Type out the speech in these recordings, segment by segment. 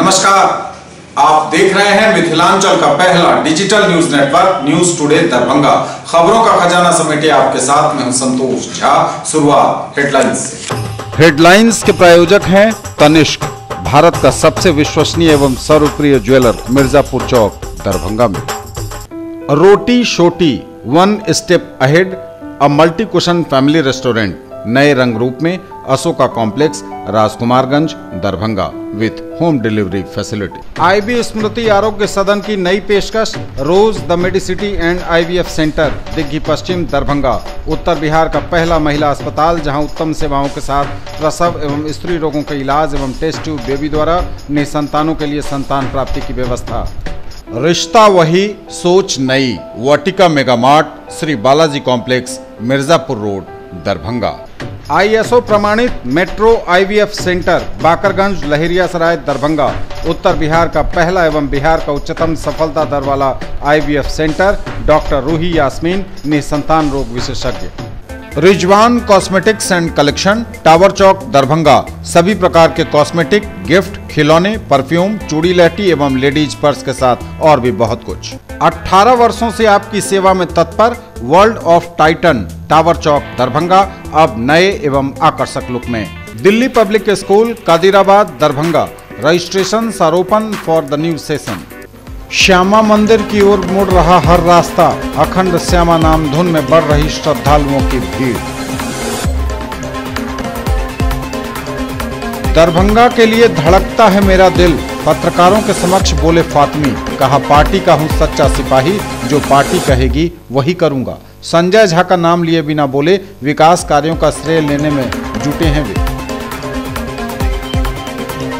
नमस्कार, आप देख रहे हैं मिथिलांचल का पहला digital news network news today Darbhanga. खबरों का खजाना समेटे आपके साथ में हूं संतोष झा। शुरुआत हेडलाइंस से। हेडलाइंस के प्रायोजक हैं तनिष्क, भारत का सबसे विश्वसनीय एवं सर्वप्रिय ज्वेलर, मिर्जापुर चौक दरभंगा में। Roti Shoti, one step ahead, a multi cuisine family restaurant, नए रंग रूप में, Ashoka complex, Rajkumarganj Darbhanga with home delivery facility. IB Smriti Arogya Sadan की नई पेशकश, rose the medicity and IVF centre, Digghi Paschim Darbhanga, उत्तर बिहार का पहला महिला अस्पताल जहां उत्तम सेवाओं के साथ प्रसव एवं स्त्री रोगों का इलाज एवं टेस्ट ट्यूब बेबी द्वारा निसंतानों के लिए संतान प्राप्ति की व्यवस्था। रिश्ता वही सोच नई, Vatika mega mart, Shri Balaji complex, Mirzapur road Darbhanga. ISO प्रमाणित metro IVF centre, Bakarganj, Laheriasarai Darbhanga, उत्तर बिहार का पहला एवं बिहार का उच्चतम सफलता दर वाला IVF centre, doctor Ruhi Yasmin, निसंतान रोग विशेषज्ञ। Rizwan cosmetics and collection, tower Chowk Darbhanga, सभी प्रकार के कॉस्मेटिक, गिफ्ट, खिलौने, परफ्यूम, चूड़ी लहठी एवं लेडीज पर्स के साथ और भी बहुत कुछ। 18 वर्षों से आपकी सेवा में तत्पर world of Titan, tower Chowk Darbhanga, अब नए एवं आकर्षक लुक में। Delhi public school, Kadirabad Darbhanga, registration are open for the new session. Shyama Mandir की ओर मुड़ रहा हर रास्ता, अखंड श्यामा नाम धुन में बढ़ रही श्रद्धालुओं की भीड़। दरभंगा के लिए धड़कता है मेरा दिल, पत्रकारों के समक्ष बोले फातमी, कहा पार्टी का हूं सच्चा सिपाही, जो पार्टी कहेगी वही करूंगा। संजय झा का नाम लिए बिना बोले, विकास कार्यों का श्रेय लेने में जुटे हैं वे।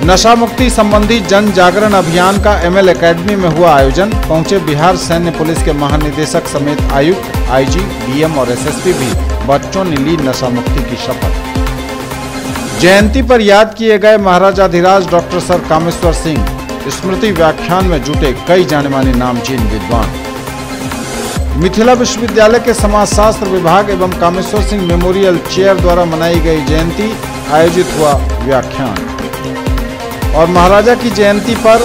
नशा मुक्ति संबंधी जन जागरण अभियान का एमएल एकेडमी में हुआ आयोजन, पहुंचे बिहार सैन्य पुलिस के महानिदेशक समेत आयुक्त, आईजी, डीएम और एसएसपी भी। बच्चों ने ली नशा मुक्ति की शपथ। जयंती पर याद किए गए महाराजाधिराज डॉक्टर सर कामेश्वर सिंह, स्मृति व्याख्यान में जुटे कई जाने माने नामचीन विद्वान। मिथिला विश्वविद्यालय के समाजशास्त्र विभाग एवं कामेश्वर सिंह मेमोरियल चेयर द्वारा मनाई गई जयंती, आयोजित हुआ व्याख्यान। और महाराजा की जयंती पर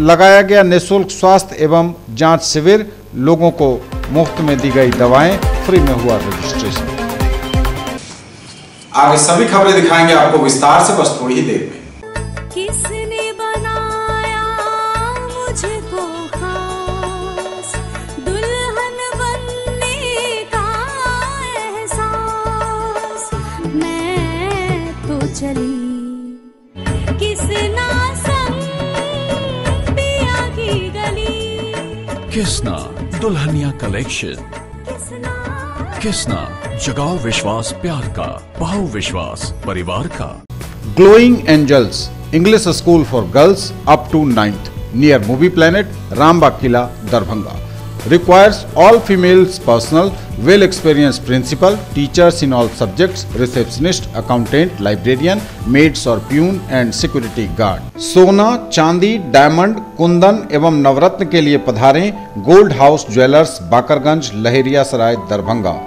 लगाया गया निःशुल्क स्वास्थ्य एवं जांच शिविर, लोगों को मुफ्त में दी गई दवाएं, फ्री में हुआ रजिस्ट्रेशन। आगे सभी खबरें दिखाएंगे आपको विस्तार से, बस थोड़ी ही देर में। किसने बनाया मुझको खास, दुल्हन बनने का एहसास, मैं तो चली किसना संग पिया की गली। किसना दुल्हनिया कलेक्शन, किसना जगाओ विश्वास प्यार का, पाओ विश्वास परिवार का। Glowing angels, English school for girls up to 9th, near movie planet, Rambagh Kila Darbhanga. Requires all females personnel, well experienced principal, teachers in all subjects, receptionist, accountant, librarian, maids और प्यून and security guard। सोना, चांदी, diamond, Kundan एवं नवरत्न के लिए पधारें gold house jewellers, Bakarganj, Laheriasarai Darbhanga.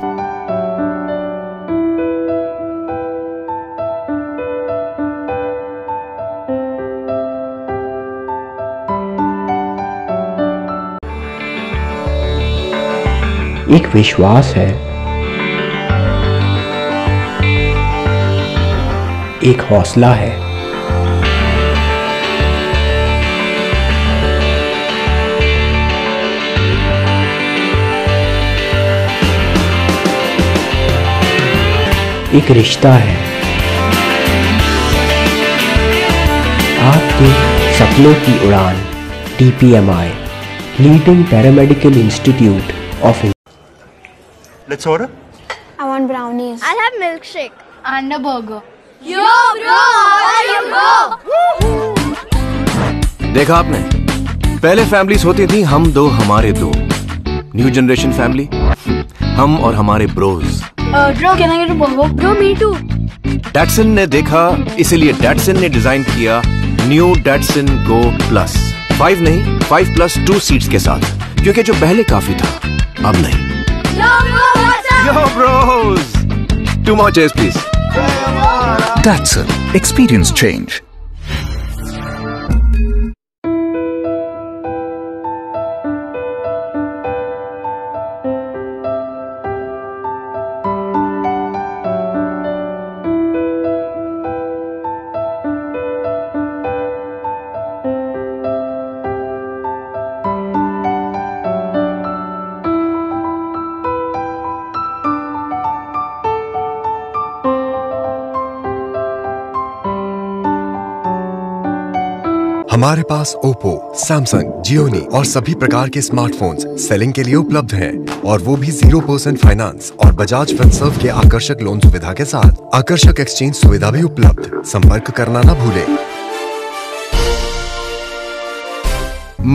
एक विश्वास है, एक हौसला है, एक रिश्ता है, आपके सपनों की उड़ान। TPMI, leading paramedical institute of. Let's order. I want brownies. I'll have milkshake and a burger. Yo bro, how are you bro? देखा आपने, पहले फैमिलीज होती थी हम दो हमारे दो, न्यू जनरेशन फैमिली, हम और हमारे bros. Bro, can I get a burger? Bro, me too. Datsun ने देखा, इसीलिए डैटसन ने डिजाइन किया न्यू डैटसन गो प्लस। 5 नहीं, 5+2 सीट्स के साथ, क्योंकि जो पहले काफी था अब नहीं। Yo bro, what's up? Yo bros, 2 more chairs please. Datsun, experience change. हमारे पास ओप्पो, सैमसंग, जियोनी और सभी प्रकार के स्मार्टफोन्स सेलिंग के लिए उपलब्ध हैं और वो भी 0% फाइनेंस और बजाज फिनसर्व के आकर्षक लोन सुविधा के साथ। आकर्षक एक्सचेंज सुविधा भी उपलब्ध। संपर्क करना ना भूलें।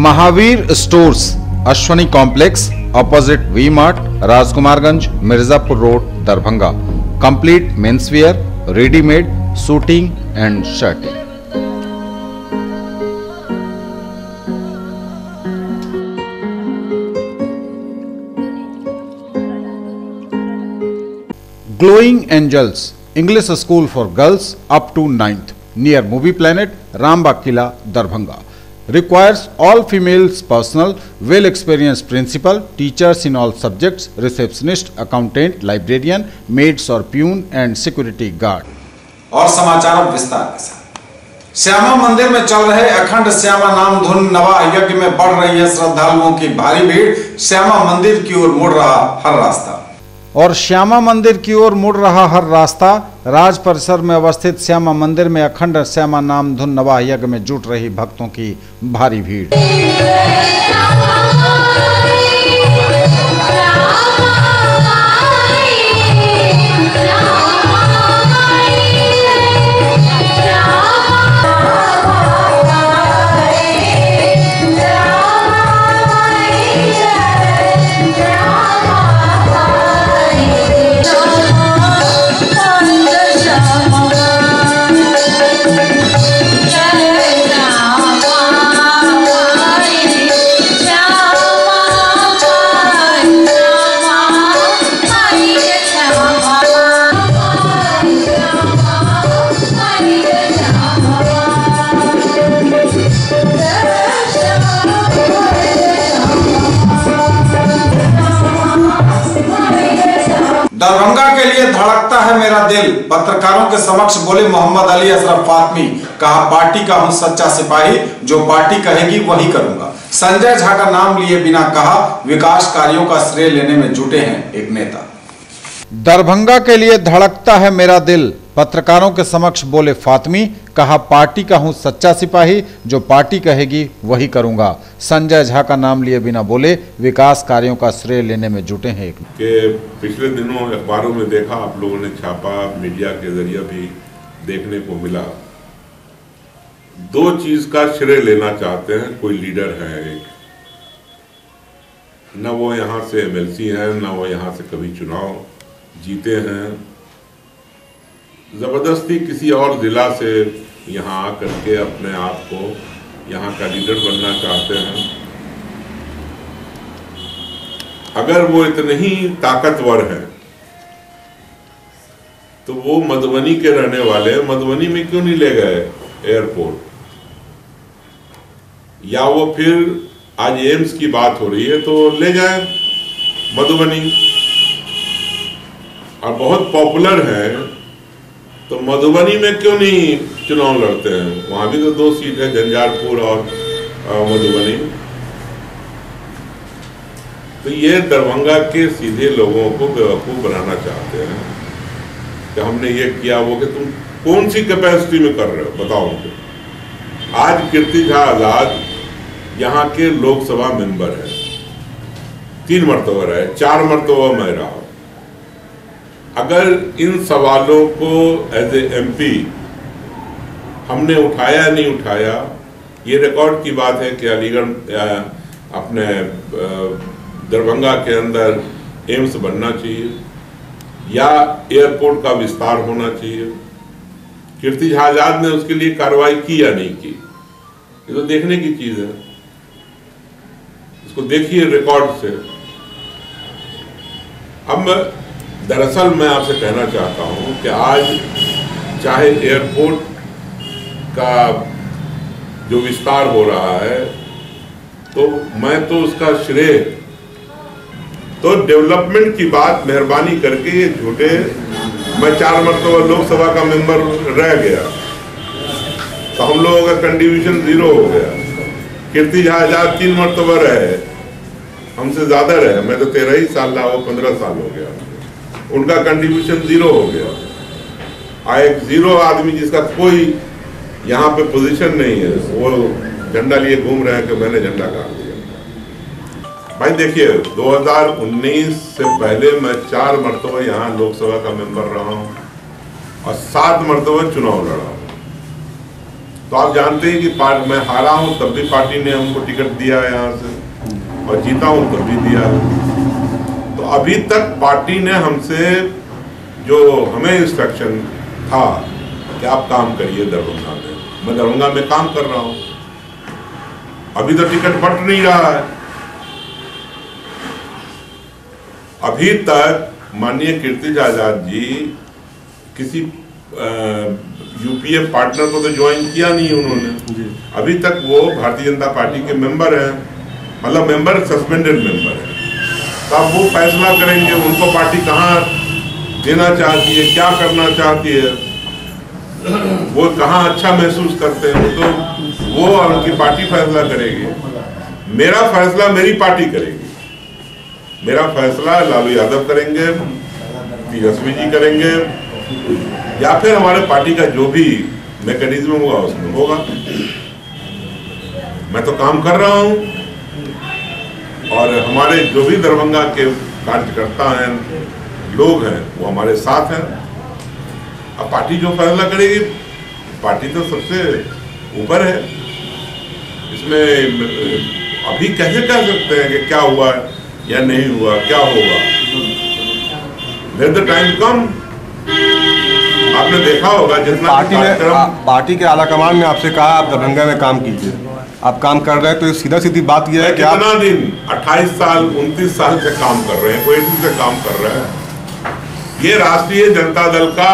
Mahavir stores, Ashwani complex, opposite V Mart, Rajkumarganj, Mirzapur road, Darbhanga. Complete menswear, readymade, suiting and shirting. Glowing Angels, English School for Girls up to 9th, near Movie Planet, Rambagh Kila, Darbhanga. Requires all females personnel, well experienced principal, teachers in all subjects, receptionist, accountant, librarian, maids or peon and security guard. और समाचार अब विस्तार के साथ। श्यामा मंदिर में चल रहे अखंड श्यामा नाम धुन नवा यज्ञ में बढ़ रही है श्रद्धालुओं की भारी भीड़। श्यामा मंदिर की ओर मुड़ रहा हर रास्ता। और श्यामा मंदिर की ओर मुड़ रहा हर रास्ता। राज परिसर में अवस्थित श्यामा मंदिर में अखंड श्यामा नाम धुन नवाह यज्ञ में जुट रही भक्तों की भारी भीड़। दरभंगा के लिए धड़कता है मेरा दिल, पत्रकारों के समक्ष बोले मोहम्मद अली अशरफ फातमी। कहा पार्टी का हूं सच्चा सिपाही, जो पार्टी कहेगी वही करूंगा। संजय झा का नाम लिए बिना कहा विकास कार्यों का श्रेय लेने में जुटे हैं एक नेता। दरभंगा के लिए धड़कता है मेरा दिल, पत्रकारों के समक्ष बोले फातमी। कहा पार्टी का हूं सच्चा सिपाही, जो पार्टी कहेगी वही करूंगा। संजय झा का नाम लिए बिना बोले विकास कार्यों का श्रेय लेने में जुटे हैं एक। कि पिछले दिनों अखबारों में देखा, आप लोगों ने छापा, मीडिया के जरिए भी देखने को मिला। दो चीज का श्रेय लेना चाहते हैं कोई लीडर है एक, न वो यहाँ से एमएलसी हैं, न वो यहाँ से कभी चुनाव जीते हैं। जबरदस्ती किसी और जिला से यहाँ आकर के अपने आप को यहाँ का लीडर बनना चाहते हैं। अगर वो इतने ही ताकतवर हैं तो वो मधुबनी के रहने वाले मधुबनी में क्यों नहीं ले गए एयरपोर्ट? या वो फिर आज एम्स की बात हो रही है तो ले जाए मधुबनी, और बहुत पॉपुलर है तो मधुबनी में क्यों नहीं चुनाव लड़ते हैं? वहां भी तो 2 सीट है, झंझारपुर और मधुबनी। तो ये दरभंगा के सीधे लोगों को बेवकूफ बनाना चाहते हैं कि हमने ये किया वो, कि तुम कौन सी कैपेसिटी में कर रहे हो बताओ उनको। आज कीर्ति झा आजाद यहाँ के लोकसभा मेंबर है, 3 मरतबा रहे, 4 मरतबा मैं रहा। अगर इन सवालों को एज ए एमपी हमने उठाया नहीं उठाया, ये रिकॉर्ड की बात है कि अलीगढ़ अपने दरभंगा के अंदर एम्स बनना चाहिए या एयरपोर्ट का विस्तार होना चाहिए। कीर्ति झा आजाद ने उसके लिए कार्रवाई की या नहीं की, ये तो देखने की चीज है। इसको देखिए रिकॉर्ड से। अब दरअसल मैं आपसे कहना चाहता हूं कि आज चाहे एयरपोर्ट का जो विस्तार हो रहा है तो मैं तो उसका श्रेय तो डेवलपमेंट की बात मेहरबानी करके ये झूठे, मैं 4 मरतबा लोकसभा का मेंबर रह गया तो हम लोगों का कंट्रीब्यूशन 0 हो गया। कीर्ति झा आजाद 3 मरतबा रहे, हमसे ज्यादा रहे, मैं तो 13 ही साल रहा, वो 15 साल हो गया, उनका कंट्रीब्यूशन 0 हो गया। एक 0 आदमी जिसका कोई यहाँ पे पोजीशन नहीं है, वो झंडा लिए घूम रहे हैं कि मैंने झंडा गाड़ दिया। भाई देखिए, 2019 से पहले मैं 4 मरतबा यहाँ लोकसभा का मेंबर रहा हूँ और 7 मरतबा चुनाव लड़ा हूँ। तो आप जानते हैं कि मैं हारा हूँ तब भी पार्टी ने हमको टिकट दिया है यहाँ से, और जीता हूँ तब भी दिया है। तो अभी तक पार्टी ने हमसे जो हमें इंस्ट्रक्शन था कि आप काम करिए दरभंगा में, मैं दरभंगा में काम कर रहा हूँ। अभी तो टिकट बंट नहीं रहा है। अभी तक माननीय कीर्ति आजाद जी किसी यूपीए पार्टनर को तो ज्वाइन किया नहीं उन्होंने। अभी तक वो भारतीय जनता पार्टी के मेंबर हैं, मतलब मेंबर सस्पेंडेड मेंबर है। तो अब वो फैसला करेंगे उनको पार्टी कहाँ देना चाहती है, क्या करना चाहती है, वो कहाँ अच्छा महसूस करते हैं, तो वो और उनकी पार्टी फैसला करेगी। मेरा फैसला मेरी पार्टी करेगी। मेरा फैसला लालू यादव करेंगे, तेजस्वी जी करेंगे, या फिर हमारे पार्टी का जो भी मैकेनिज्म होगा उसमें होगा। मैं तो काम कर रहा हूं और हमारे जो भी दरभंगा के कार्यकर्ता हैं, लोग हैं, वो हमारे साथ हैं। अब पार्टी जो फैसला करेगी, पार्टी तो सबसे ऊपर है। इसमें अभी कैसे कह सकते हैं कि क्या हुआ या नहीं हुआ, क्या होगा। लेट द टाइम कम। आपने देखा होगा जितना पार्टी के आलाकमान ने आपसे कहा आप दरभंगा में काम कीजिए, आप काम कर रहे हैं, तो सीधा सीधी बात यह है कि आप कितना दिन 28 साल 29 साल से काम कर रहे हैं, कोई दिन से काम कर रहे हैं। ये राष्ट्रीय जनता दल का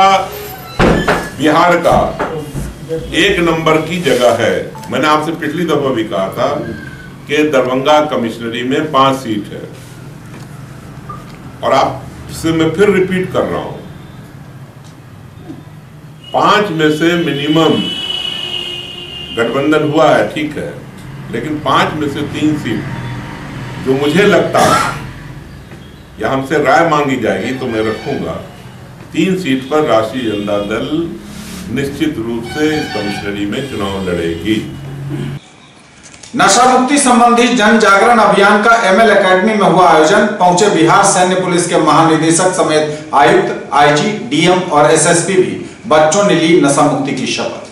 बिहार का 1 नंबर की जगह है। मैंने आपसे पिछली दफा भी कहा था कि दरभंगा कमिश्नरी में 5 सीट है, और आपसे मैं फिर रिपीट कर रहा हूं, 5 में से मिनिमम गठबंधन हुआ है, ठीक है, लेकिन 5 में से 3 सीट जो मुझे लगता है या हमसे राय मांगी जाएगी तो मैं रखूंगा। 3 सीट पर राष्ट्रीय जनता दल निश्चित रूप से इस कमिश्नरी में चुनाव लड़ेगी। नशा मुक्ति संबंधी जन जागरण अभियान का एमएल एकेडमी में हुआ आयोजन। पहुंचे बिहार सैन्य पुलिस के महानिदेशक समेत आयुक्त, आईजी, डीएम और एसएसपी भी। बच्चों ने ली नशा मुक्ति की शपथ।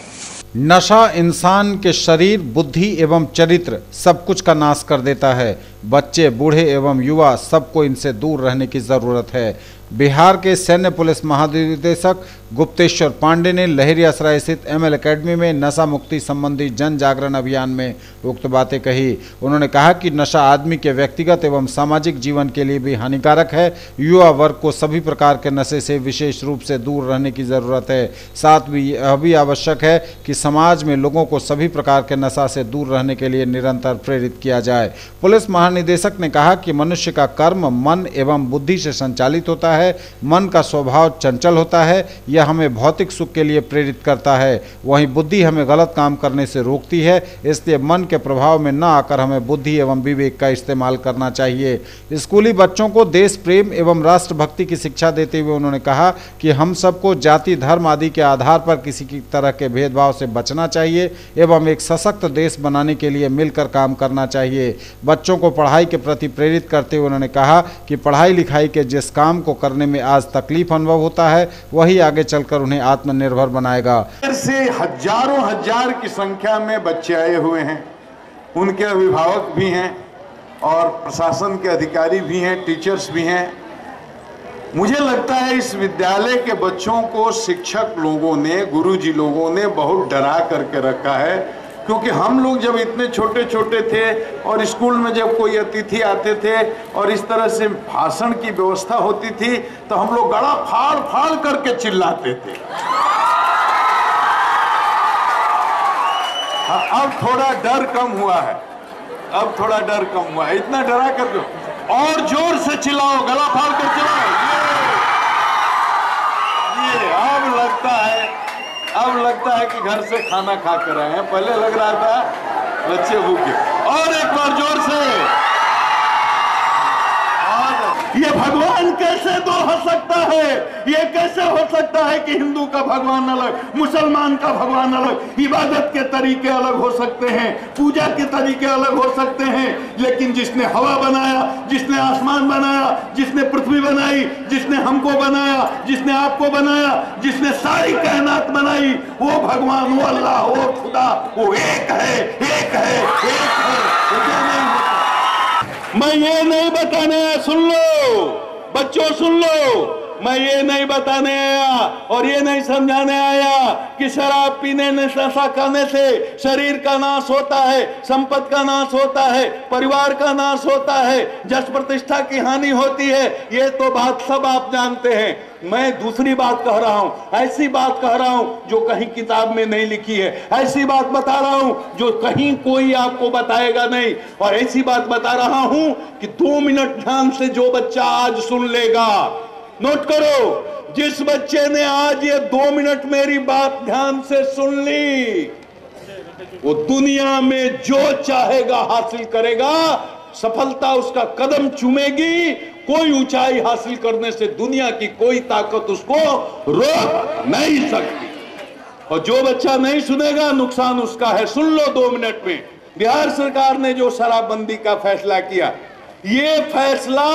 नशा इंसान के शरीर, बुद्धि एवं चरित्र सब कुछ का नाश कर देता है। बच्चे, बूढ़े एवं युवा सबको इनसे दूर रहने की जरूरत है। बिहार के सैन्य पुलिस महानिदेशक गुप्तेश्वर पांडे ने लहेरियासराय स्थित एमएल एकेडमी में नशा मुक्ति संबंधी जन जागरण अभियान में उक्त बातें कही। उन्होंने कहा कि नशा आदमी के व्यक्तिगत एवं सामाजिक जीवन के लिए भी हानिकारक है। युवा वर्ग को सभी प्रकार के नशे से विशेष रूप से दूर रहने की जरूरत है। साथ ही यह भी आवश्यक है कि समाज में लोगों को सभी प्रकार के नशा से दूर रहने के लिए निरंतर प्रेरित किया जाए। पुलिस महानिदेशक ने कहा कि मनुष्य का कर्म मन एवं बुद्धि से संचालित होता है। मन का स्वभाव चंचल होता है, यह हमें भौतिक सुख के लिए प्रेरित करता है, वहीं बुद्धि हमें गलत काम करने से रोकती है। इसलिए मन के प्रभाव में न आकर हमें बुद्धि एवं विवेक का इस्तेमाल करना चाहिए। स्कूली बच्चों को देश प्रेम एवं राष्ट्रभक्ति की शिक्षा देते हुए उन्होंने कहा कि हम सबको जाति, धर्म आदि के आधार पर किसी की तरह के भेदभाव से बचना चाहिए एवं एक सशक्त देश बनाने के लिए मिलकर काम करना चाहिए। बच्चों को पढ़ाई के प्रति प्रेरित करते हुए उन्होंने कहा कि पढ़ाई लिखाई के जिस काम को करने में आज तकलीफ अनुभव होता है, वही आगे चलकर उन्हें आत्मनिर्भर बनाएगा। से हजारों हजार की संख्या में बच्चे आए हुए हैं, उनके अभिभावक भी हैं और प्रशासन के अधिकारी भी हैं, टीचर्स भी हैं। मुझे लगता है इस विद्यालय के बच्चों को शिक्षक लोगों ने, गुरुजी लोगों ने बहुत डरा करके रखा है, क्योंकि हम लोग जब इतने छोटे छोटे थे और स्कूल में जब कोई अतिथि आते थे और इस तरह से भाषण की व्यवस्था होती थी तो हम लोग गला फाड़ फाड़ करके चिल्लाते थे। अब थोड़ा डर कम हुआ है, अब थोड़ा डर कम हुआ है। इतना डरा करके और जोर से चिल्लाओ, गला फाड़ कर चिल्लाओ। ये अब लगता है कि घर से खाना खा कर आए हैं। पहले लग रहा था बच्चे भूखे। और एक बार जोर से। ये भगवान कैसे दो हो सकता है? ये कैसे हो सकता है कि हिंदू का भगवान अलग, मुसलमान का भगवान अलग, इबादत के तरीके अलग हो सकते हैं, पूजा के तरीके अलग हो सकते हैं, लेकिन जिसने हवा बनाया, जिसने आसमान बनाया, जिसने पृथ्वी बनाई, जिसने हमको बनाया, जिसने आपको बनाया, जिसने सारी कायनात बनाई, वो भगवान, वो अल्लाह, वो खुदा, वो एक है, एक है, एक है। मैं ये नहीं बताने आया, सुन लो बच्चों, सुन लो, मैं ये नहीं बताने आया और ये नहीं समझाने आया कि शराब पीने, नशा करने से शरीर का नाश होता है, संपत्ति का नाश होता है, परिवार का नाश होता है, जश प्रतिष्ठा की हानि होती है। ये तो बात सब आप जानते हैं। मैं दूसरी बात कह रहा हूं, ऐसी बात कह रहा हूं जो कहीं किताब में नहीं लिखी है, ऐसी बात बता रहा हूं जो कहीं कोई आपको बताएगा नहीं, और ऐसी बात बता रहा हूं कि 2 मिनट ध्यान से जो बच्चा आज सुन लेगा, नोट करो, जिस बच्चे ने आज ये 2 मिनट मेरी बात ध्यान से सुन ली, वो दुनिया में जो चाहेगा हासिल करेगा, सफलता उसका कदम चूमेगी, कोई ऊंचाई हासिल करने से दुनिया की कोई ताकत उसको रोक नहीं सकती। और जो बच्चा नहीं सुनेगा, नुकसान उसका है। सुन लो 2 मिनट में, बिहार सरकार ने जो शराबबंदी का फैसला किया, ये फैसला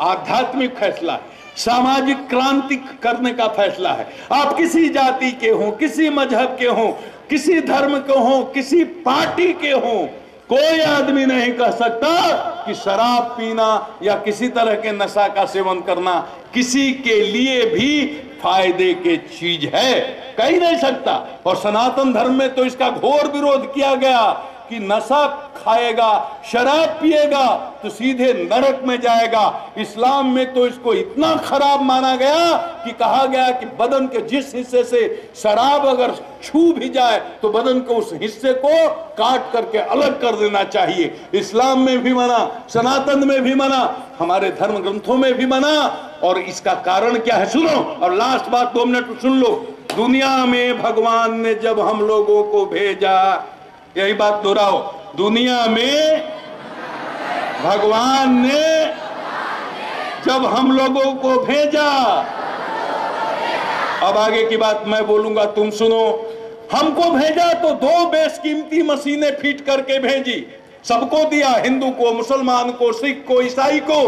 आध्यात्मिक फैसला है, सामाजिक क्रांति करने का फैसला है। आप किसी जाति के हो, किसी मजहब के हो, किसी धर्म के हो, किसी पार्टी के हो, कोई आदमी नहीं कह सकता कि शराब पीना या किसी तरह के नशा का सेवन करना किसी के लिए भी फायदे की चीज है, कह ही नहीं सकता। और सनातन धर्म में तो इसका घोर विरोध किया गया कि नशा खाएगा, शराब पिएगा तो सीधे नरक में जाएगा। इस्लाम में तो इसको इतना खराब माना गया कि कहा गया कि बदन के जिस हिस्से से शराब अगर छू भी जाए तो बदन को उस हिस्से को काट करके अलग कर देना चाहिए। इस्लाम में भी मना, सनातन में भी मना, हमारे धर्म ग्रंथों में भी मना। और इसका कारण क्या है सुनो, और लास्ट बात 2 मिनट सुन लो। दुनिया में भगवान ने जब हम लोगों को भेजा, यही बात दोहराओ, दुनिया में भगवान ने जब हम लोगों को भेजा, अब आगे की बात मैं बोलूंगा, तुम सुनो। हमको भेजा तो 2 बेशकीमती मशीनें फिट करके भेजी, सबको दिया, हिंदू को, मुसलमान को, सिख को, ईसाई को,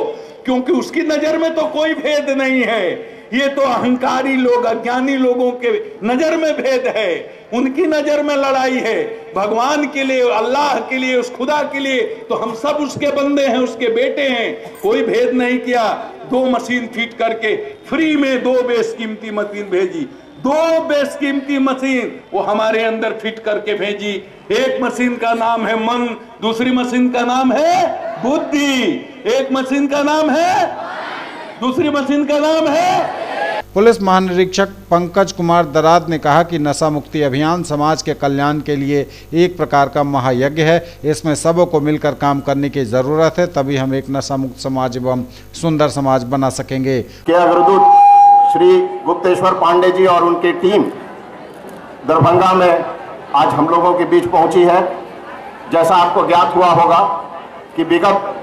क्योंकि उसकी नजर में तो कोई भेद नहीं है। ये तो अहंकारी लोग, अज्ञानी लोगों के नजर में भेद है, उनकी नजर में लड़ाई है। भगवान के लिए, अल्लाह के लिए, उस खुदा के लिए तो हम सब उसके बंदे हैं, उसके बेटे हैं, कोई भेद नहीं किया। 2 मशीन फिट करके फ्री में 2 बेशकीमती मशीन भेजी, 2 बेशकीमती मशीन वो हमारे अंदर फिट करके भेजी। एक मशीन का नाम है मन, दूसरी मशीन का नाम है बुद्धि, एक मशीन का नाम है, दूसरी मशीन का नाम है। पुलिस महानिरीक्षक पंकज कुमार दराद ने कहा कि नशा मुक्ति अभियान समाज के कल्याण के लिए एक प्रकार का महायज्ञ है। इसमें सबों को मिलकर काम करने की जरूरत है, तभी हम एक नशा मुक्त समाज एवं सुंदर समाज बना सकेंगे। के अग्रदूत श्री गुप्तेश्वर पांडे जी और उनकी टीम दरभंगा में आज हम लोगों के बीच पहुंची है। जैसा आपको ज्ञात हुआ होगा कि विगत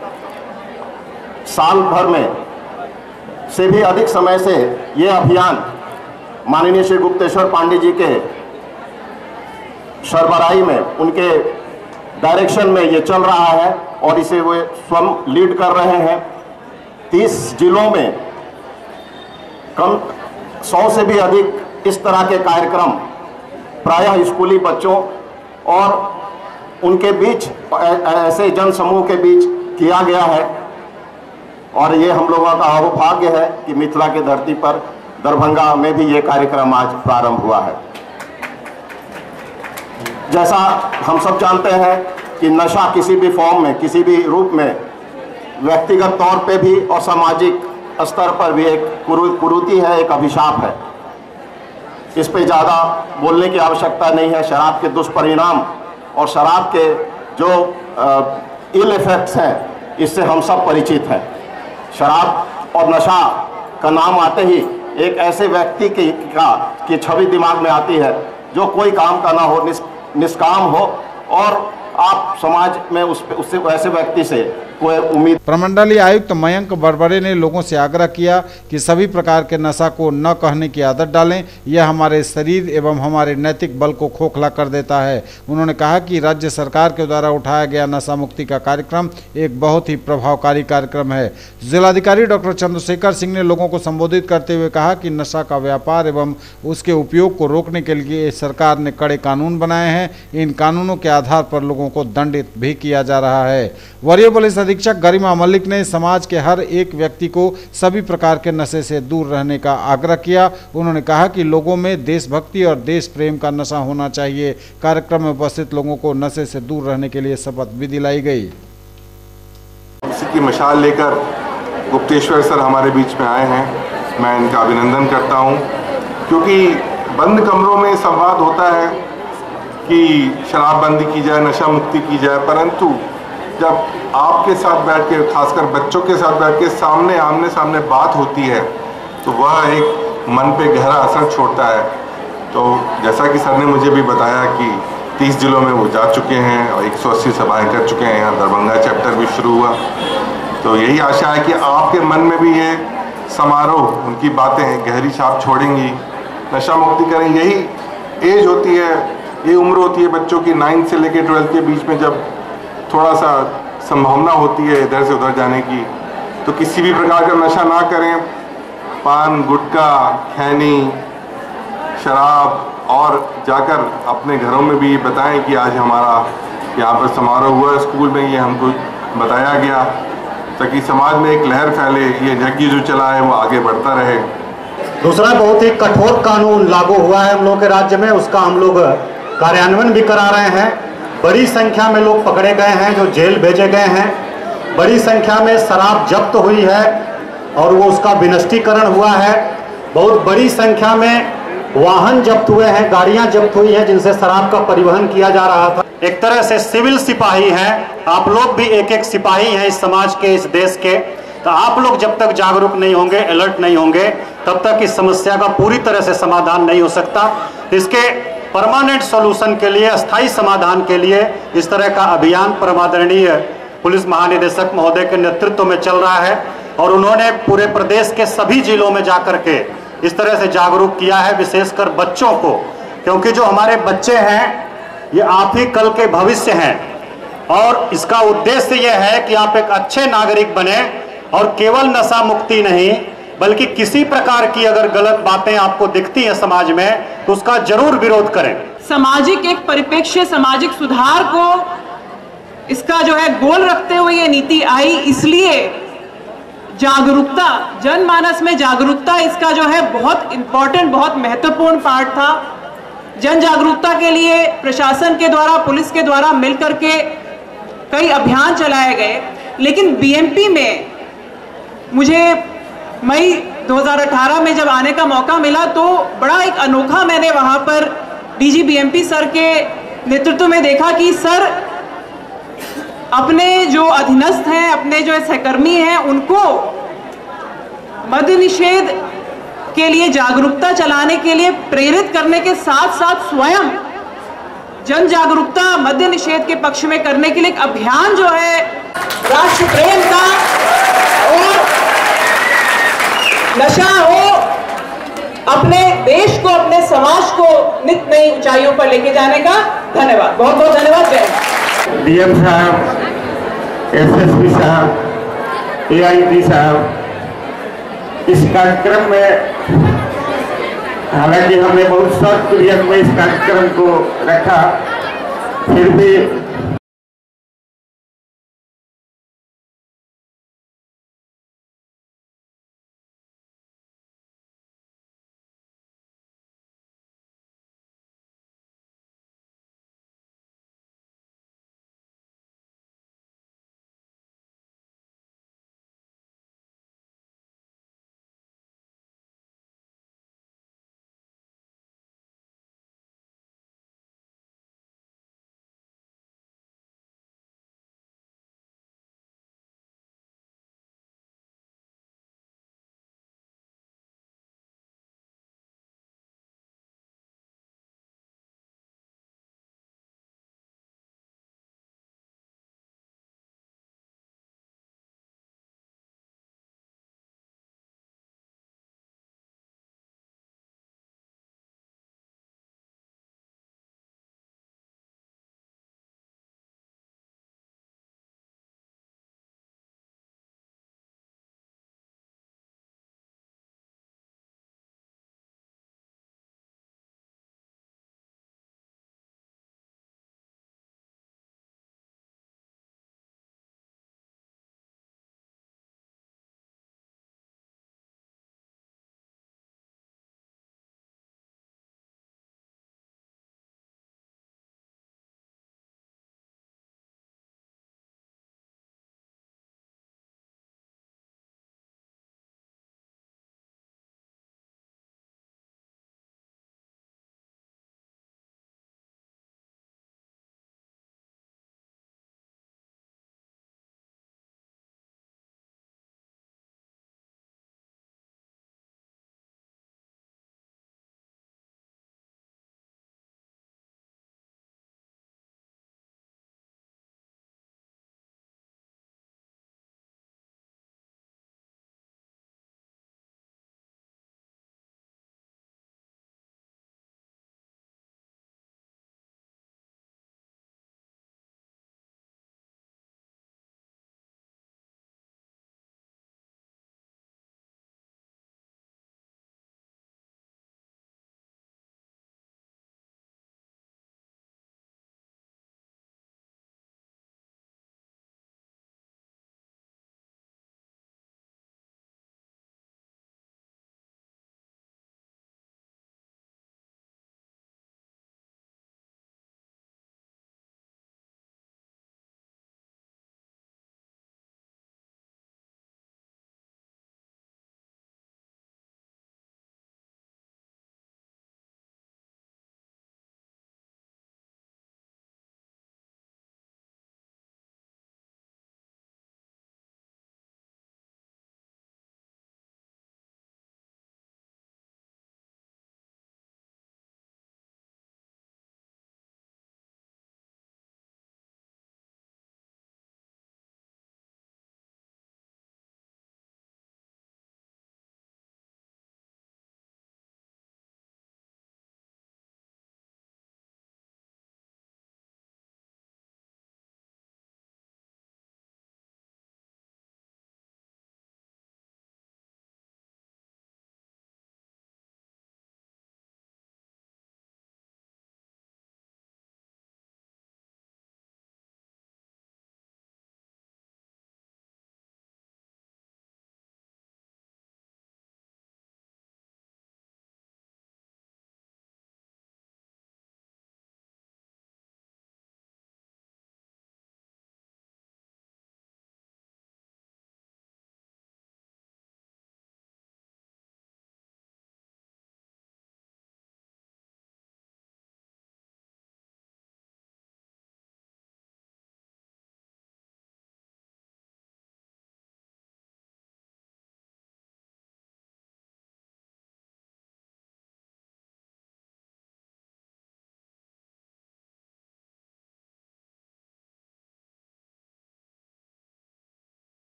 साल भर में से भी अधिक समय से ये अभियान माननीय श्री गुप्तेश्वर पांडे जी के सरबराही में, उनके डायरेक्शन में ये चल रहा है और इसे वे स्वयं लीड कर रहे हैं। 30 जिलों में कम 100 से भी अधिक इस तरह के कार्यक्रम प्रायः स्कूली बच्चों और उनके बीच, ऐसे जन समूह के बीच किया गया है। और ये हम लोगों का अहोभाग्य है कि मिथिला की धरती पर दरभंगा में भी ये कार्यक्रम आज प्रारंभ हुआ है। जैसा हम सब जानते हैं कि नशा किसी भी फॉर्म में, किसी भी रूप में, व्यक्तिगत तौर पे भी और सामाजिक स्तर पर भी एक कुरीति है, एक अभिशाप है। इस पे ज़्यादा बोलने की आवश्यकता नहीं है। शराब के दुष्परिणाम और शराब के जो इल इफेक्ट्स हैं, इससे हम सब परिचित हैं। शराब और नशा का नाम आते ही एक ऐसे व्यक्ति की छवि दिमाग में आती है जो कोई काम का ना हो, निष्काम हो, और आप समाज में उससे ऐसे व्यक्ति से कोई उम्मीद। प्रमंडलीय आयुक्त मयंक बरबड़े ने लोगों से आग्रह किया कि सभी प्रकार के नशा को न कहने की आदत डालें, यह हमारे शरीर एवं हमारे नैतिक बल को खोखला कर देता है। उन्होंने कहा कि राज्य सरकार के द्वारा उठाया गया नशा मुक्ति का कार्यक्रम एक बहुत ही प्रभावकारी कार्यक्रम है। जिलाधिकारी डॉक्टर चंद्रशेखर सिंह ने लोगों को संबोधित करते हुए कहा कि नशा का व्यापार एवं उसके उपयोग को रोकने के लिए सरकार ने कड़े कानून बनाए हैं। इन कानूनों के आधार पर लोगों को दंडित भी किया जा रहा है। वरीय पुलिस अधीक्षक गरिमा मलिक ने समाज के हर एक व्यक्ति को सभी प्रकार के नशे से दूर रहने का आग्रह किया। उन्होंने कहा कि लोगों में देशभक्ति और देश प्रेम का नशा होना चाहिए। कार्यक्रम में उपस्थित लोगों को नशे से दूर रहने के लिए शपथ भी दिलाई गई। इसी की मशाल लेकर गुप्तेश्वर सर हमारे बीच में आए हैं, मैं इनका अभिनंदन करता हूं, क्योंकि बंद कमरों में संवाद होता है कि शराबबंदी की जाए, नशा मुक्ति की जाए, परंतु जब आपके साथ बैठ के, खासकर बच्चों के साथ बैठ के आमने सामने बात होती है तो वह एक मन पे गहरा असर छोड़ता है। तो जैसा कि सर ने मुझे भी बताया कि 30 जिलों में वो जा चुके हैं और 180 सभाएं कर चुके हैं, यहाँ दरभंगा चैप्टर भी शुरू हुआ। तो यही आशा है कि आपके मन में भी ये समारोह, उनकी बातें गहरी छाप छोड़ेंगी, नशा मुक्ति करेंगे। यही एज होती है, ये उम्र होती है बच्चों की 9 से लेकर 12 के बीच में, जब थोड़ा सा संभावना होती है इधर से उधर जाने की। तो किसी भी प्रकार का नशा ना करें, पान, गुटखा, खैनी, शराब, और जाकर अपने घरों में भी बताएं कि आज हमारा यहाँ पर समारोह हुआ, स्कूल में ये हमको बताया गया, ताकि समाज में एक लहर फैले, ये यज्ञ जो चला है वो आगे बढ़ता रहे। दूसरा, बहुत ही कठोर कानून लागू हुआ है हम लोग के राज्य में, उसका हम लोग कार्यान्वयन भी करा रहे हैं। बड़ी संख्या में लोग पकड़े गए हैं जो जेल भेजे गए हैं। बड़ी संख्या में शराब जब्त हुई है और वो उसका विनष्टीकरण हुआ है। बहुत बड़ी संख्या में वाहन जब्त हुए हैं, गाड़ियां जब्त हुई हैं जिनसे शराब का परिवहन किया जा रहा था। एक तरह से सिविल सिपाही हैं, आप लोग भी एक एक सिपाही हैं इस समाज के, इस देश के। तो आप लोग जब तक जागरूक नहीं होंगे, अलर्ट नहीं होंगे, तब तक इस समस्या का पूरी तरह से समाधान नहीं हो सकता। इसके परमानेंट सॉल्यूशन के लिए, अस्थायी समाधान के लिए इस तरह का अभियान परमादरणीय पुलिस महानिदेशक महोदय के नेतृत्व में चल रहा है और उन्होंने पूरे प्रदेश के सभी जिलों में जाकर के इस तरह से जागरूक किया है, विशेषकर बच्चों को, क्योंकि जो हमारे बच्चे हैं ये आप ही कल के भविष्य हैं और इसका उद्देश्य यह है कि आप एक अच्छे नागरिक बने और केवल नशा मुक्ति नहीं बल्कि किसी प्रकार की अगर गलत बातें आपको दिखती हैं समाज में तो उसका जरूर विरोध करें। सामाजिक एक परिप्रेक्ष्य, सामाजिक सुधार को इसका जो है गोल रखते हुए ये नीति आई, इसलिए जागरूकता, जनमानस में जागरूकता इसका जो है बहुत इंपॉर्टेंट, बहुत महत्वपूर्ण पार्ट था। जन जागरूकता के लिए प्रशासन के द्वारा, पुलिस के द्वारा मिलकर के कई अभियान चलाए गए, लेकिन बीएमपी में मुझे मई 2018 में जब आने का मौका मिला तो बड़ा एक अनोखा मैंने वहां पर डीजी बीएमपी सर के नेतृत्व में देखा कि सर अपने जो अधीनस्थ हैं, अपने जो सहकर्मी हैं, उनको मद्य निषेध के लिए जागरूकता चलाने के लिए प्रेरित करने के साथ साथ स्वयं जन जागरूकता मद्य निषेध के पक्ष में करने के लिए एक अभियान जो है राष्ट्र प्रेम का और नशा हो, अपने देश को, अपने समाज को नित नई ऊंचाइयों पर लेके जाने का। धन्यवाद, बहुत बहुत धन्यवाद। जय डीएम साहब, एसएसपी साहब, एआईजी साहब, इस कार्यक्रम में हालांकि हमने बहुत शॉर्ट पीरियड में इस कार्यक्रम को रखा, फिर भी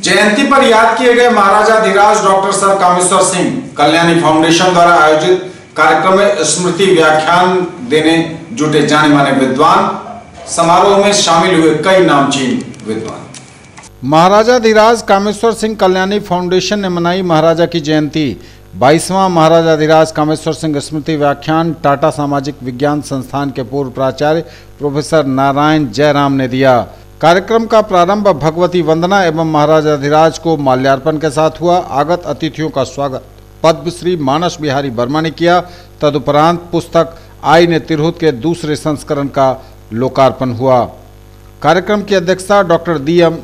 जयंती पर याद किए गए Maharaja Dhiraj doctor sir Kameshwar Singh Kalyani foundation द्वारा आयोजित कार्यक्रम में स्मृति व्याख्यान देने जुटे जाने माने विद्वान। समारोह में शामिल हुए कई नामचीन विद्वान। महाराजा धीराज कामेश्वर सिंह कल्याणी फाउंडेशन ने मनाई महाराजा की जयंती। 22वां महाराजा धीराज कामेश्वर सिंह स्मृति व्याख्यान टाटा सामाजिक विज्ञान संस्थान के पूर्व प्राचार्य प्रोफेसर नारायण जयराम ने दिया। कार्यक्रम का प्रारंभ भगवती वंदना एवं महाराजा धीराज को माल्यार्पण के साथ हुआ। आगत अतिथियों का स्वागत पद्मश्री मानस बिहारी वर्मा ने किया। तदुपरांत पुस्तक आई ने तिरहुत के दूसरे संस्करण का लोकार्पण हुआ। कार्यक्रम की अध्यक्षता डॉक्टर DM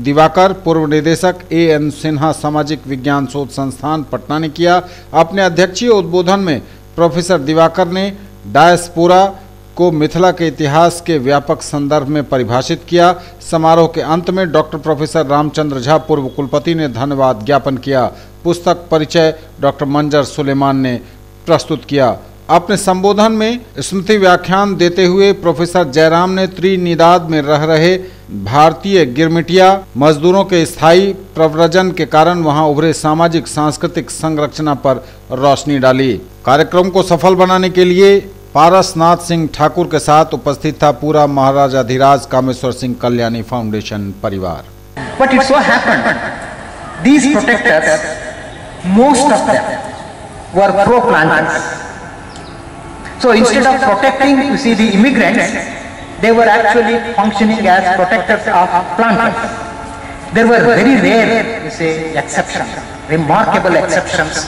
दिवाकर, पूर्व निदेशक AN सिन्हा सामाजिक विज्ञान शोध संस्थान पटना ने किया। अपने अध्यक्षीय उद्बोधन में प्रोफेसर दिवाकर ने डायस्पोरा को मिथिला के इतिहास के व्यापक संदर्भ में परिभाषित किया। समारोह के अंत में डॉक्टर प्रोफेसर रामचंद्र झा पूर्व कुलपति ने धन्यवाद ज्ञापन किया। पुस्तक परिचय डॉक्टर मंजर सुलेमान ने प्रस्तुत किया। अपने संबोधन में स्मृति व्याख्यान देते हुए प्रोफेसर जयराम ने त्रिनिदाद में रह रहे भारतीय गिरमिटिया मजदूरों के स्थायी प्रव्रजन के कारण वहां उभरे सामाजिक सांस्कृतिक संरचना पर रोशनी डाली। कार्यक्रम को सफल बनाने के लिए पारसनाथ सिंह ठाकुर के साथ उपस्थित था पूरा महाराजा धीराज कामेश्वर सिंह कल्याणी फाउंडेशन परिवार। But it so happened, these protectors, most of them were pro-planters. So instead of protecting, you see, the immigrants, they were actually functioning as protectors of planters. There were very rare, you say, exceptions, remarkable exceptions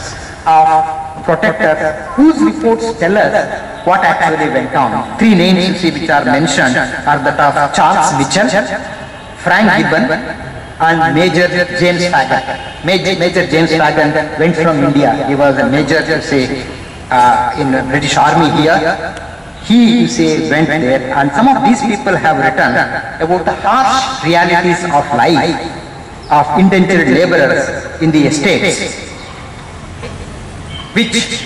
of protectors whose reports tell us what actually went on. 3 names, you see, which are mentioned are that of Charles Mitchell, Frank Gibbon, and Major James Fagan. Major James Fagan went from India. He was a major, you say, in the British Army here. He, you say, went there, and some of these people have written about the harsh realities of life of indentured laborers in the estates, which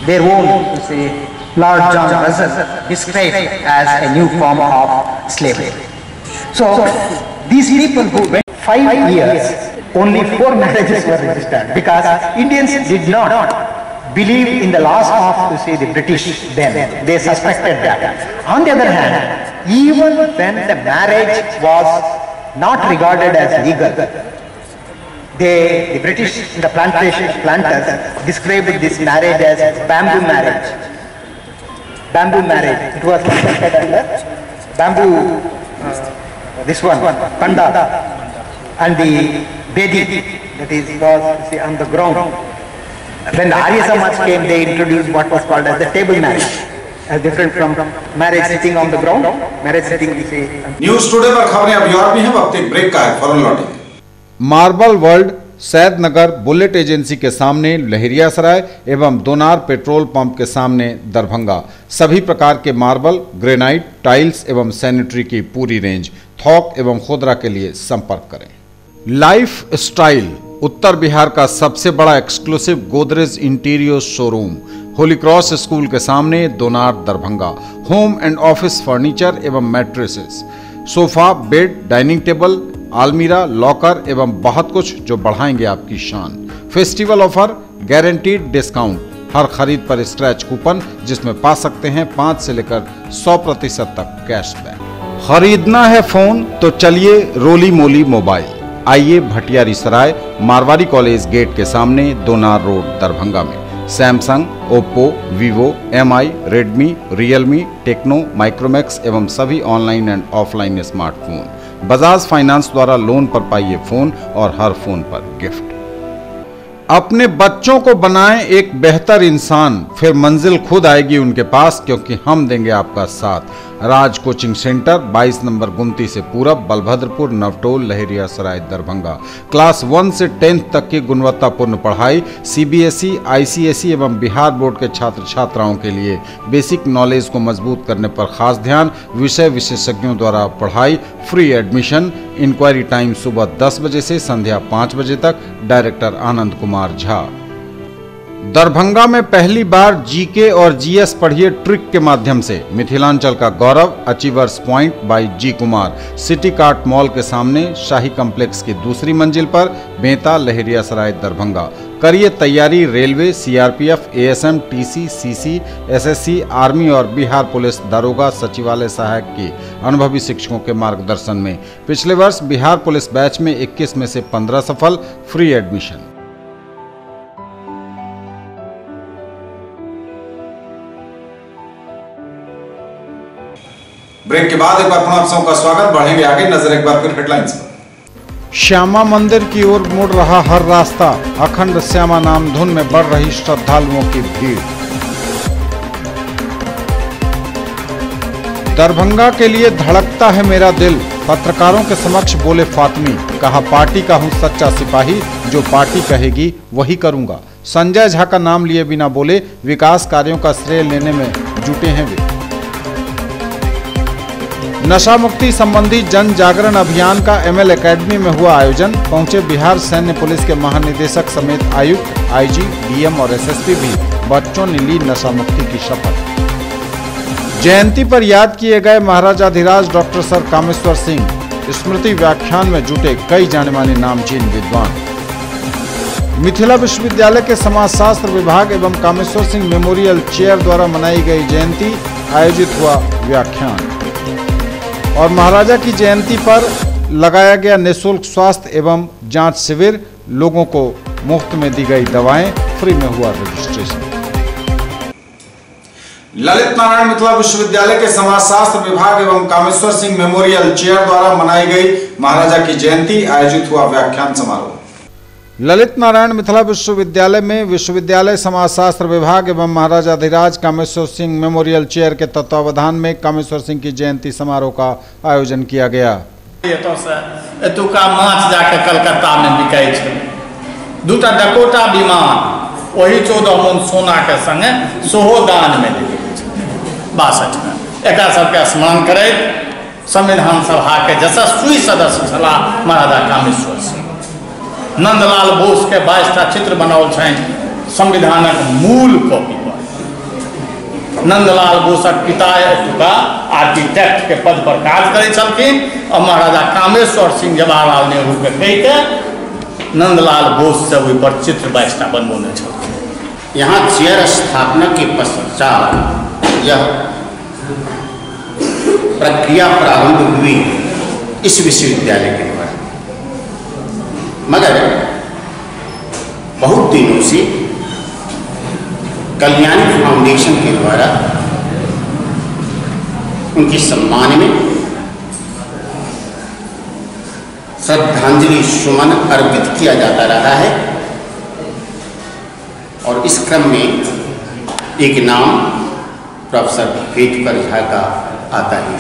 their own, you say, Lord John Russell described as a new form of slavery. So these people who went 5 years, only 4 marriages were registered because Indians did not believe in the laws of, you see, the British then. They suspected that. On the other hand, even when the marriage was not regarded as legal, the British, the planters described this marriage as bamboo marriage. Bamboo marriage. It was conducted under bamboo, this one, panda, and the bedi, that is, was, see, on the ground. When the Arya Samaj came, they introduced what was called as the table marriage, as different from marriage sitting on the ground, marriage sitting, you see. News today पर खबरें अभी और भी हैं, वक्त एक break का है, फौरन लौटेंगे। Marble world Saidnagar bullet agency के सामने लहरियासराय एवं दोनार पेट्रोल पंप के सामने दरभंगा। सभी प्रकार के मार्बल, ग्रेनाइट, टाइल्स एवं सैनिटरी की पूरी रेंज। थोक एवं खुदरा के लिए संपर्क करें। लाइफ स्टाइल उत्तर बिहार का सबसे बड़ा exclusive Godrej interior showroom, holy cross school के सामने, Donar, Darbhanga. Home and office furniture एवं mattresses, sofa, bed, dining table, आलमीरा, लॉकर एवं बहुत कुछ जो बढ़ाएंगे आपकी शान। फेस्टिवल ऑफर, गारंटीड डिस्काउंट, हर खरीद पर स्क्रैच कूपन जिसमें पा सकते हैं 5 से लेकर 100% तक कैशबैक। खरीदना है फोन तो चलिए रोली मोली मोबाइल। आइए भटियारी सराय मारवाड़ी कॉलेज गेट के सामने, दोनार रोड, दरभंगा में। Samsung, Oppo, Vivo, MI, Redmi, Realme, Tecno, Micromax एवं सभी online and offline smartphone. Bajaj finance द्वारा लोन पर पाइए फोन और हर फोन पर गिफ्ट। अपने बच्चों को बनाएं एक बेहतर इंसान, फिर मंजिल खुद आएगी उनके पास, क्योंकि हम देंगे आपका साथ। राज कोचिंग सेंटर 22 नंबर गुमती से पूरब, बलभद्रपुर, नवटोल, लहरियासराय, दरभंगा। क्लास 1 से 10th तक की गुणवत्तापूर्ण पढ़ाई, CBSE, ICSE एवं बिहार बोर्ड के छात्र छात्राओं के लिए बेसिक नॉलेज को मजबूत करने पर खास ध्यान। विषय विशेषज्ञों द्वारा पढ़ाई, फ्री एडमिशन। इंक्वायरी टाइम सुबह 10 बजे से संध्या 5 बजे तक। डायरेक्टर आनंद कुमार झा। दरभंगा में पहली बार जीके और जीएस पढ़िए ट्रिक के माध्यम से मिथिलांचल का गौरव। Achievers point by G Kumar city cart mall के सामने शाही कॉम्प्लेक्स की दूसरी मंजिल पर बेंता लहेरियासराय दरभंगा। करिए तैयारी railway, CRPF, ASM, TC, CC, SSC, army और बिहार पुलिस दारोगा सचिवालय सहायक के अनुभवी शिक्षकों के मार्गदर्शन में। पिछले वर्ष बिहार पुलिस बैच में 21 में से 15 सफल। Free admission. ब्रेक के बाद एक बार पुनः आप सबका स्वागत। बढ़ेंगे आगे, नजर एक बार फिर हेडलाइंस पर। श्यामा मंदिर की ओर मुड़ रहा हर रास्ता। अखंड श्यामा नाम धुन में बढ़ रही श्रद्धालुओं की भीड़। दरभंगा के लिए धड़कता है मेरा दिल। पत्रकारों के समक्ष बोले फातमी। कहा पार्टी का हूं सच्चा सिपाही, जो पार्टी कहेगी वही करूंगा। संजय झा का नाम लिए बिना बोले, विकास कार्यों का श्रेय लेने में जुटे हैं वे। नशा मुक्ति संबंधी जन जागरण अभियान का एमएल एकेडमी में हुआ आयोजन। पहुंचे बिहार सैन्य पुलिस के महानिदेशक समेत आयुक्त, आईजी, डीएम और एसएसपी भी। बच्चों ने ली नशा मुक्ति की शपथ। जयंती पर याद किए गए महाराजाधिराज डॉक्टर सर कामेश्वर सिंह। स्मृति व्याख्यान में जुटे कई जाने माने नामचीन विद्वान। मिथिला विश्वविद्यालय के समाजशास्त्र विभाग एवं कामेश्वर सिंह मेमोरियल चेयर द्वारा मनाई गई जयंती, आयोजित हुआ व्याख्यान। और महाराजा की जयंती पर लगाया गया निःशुल्क स्वास्थ्य एवं जांच शिविर। लोगों को मुफ्त में दी गई दवाएं, फ्री में हुआ रजिस्ट्रेशन। ललित नारायण मिथिला विश्वविद्यालय के समाजशास्त्र विभाग एवं कामेश्वर सिंह मेमोरियल चेयर द्वारा मनाई गई महाराजा की जयंती, आयोजित हुआ व्याख्यान समारोह। ललित नारायण मिथिला विश्वविद्यालय में विश्वविद्यालय समाजशास्त्र विभाग एवं महाराजाधिराज कामेश्वर सिंह मेमोरियल चेयर के तत्वावधान में कामेश्वर सिंह की जयंती समारोह का आयोजन किया गया। एतुका माछ जाके कलकत्ता में बिकाई छै। दूटा डकोटा विमान वही 14 मन सोना के संगे सोहो दान में देल गेल छै 62 में। एकरा सबके स्मरण करैत संविधान सभा के यशस्वी सदस्य छलाह महाराजा कामेश्वर सिंह। नंदलाल बोस के 22टा चित्र बनाओल छनि संविधानक मूल कॉपी पर। नंदलाल बोसक पिता एतुका आर्किटेक्ट के पद पर काज करै छलखिन और महाराजा कामेश्वर सिंह जवाहरलाल नेहरू के कहि के नंदलाल बोस से ओहि पर चित्र 22टा बनबौने छलखिन। यहाँ चेयर स्थापना के पश्चात यह प्रक्रिया प्रारंभ हुई इस विश्वविद्यालय के द्वारा, मगर बहुत दिनों से कल्याणी फाउंडेशन के द्वारा उनके सम्मान में श्रद्धांजलि सुमन अर्पित किया जाता रहा है। और इस क्रम में एक नाम प्रोफेसर वेदकर झा का आता है।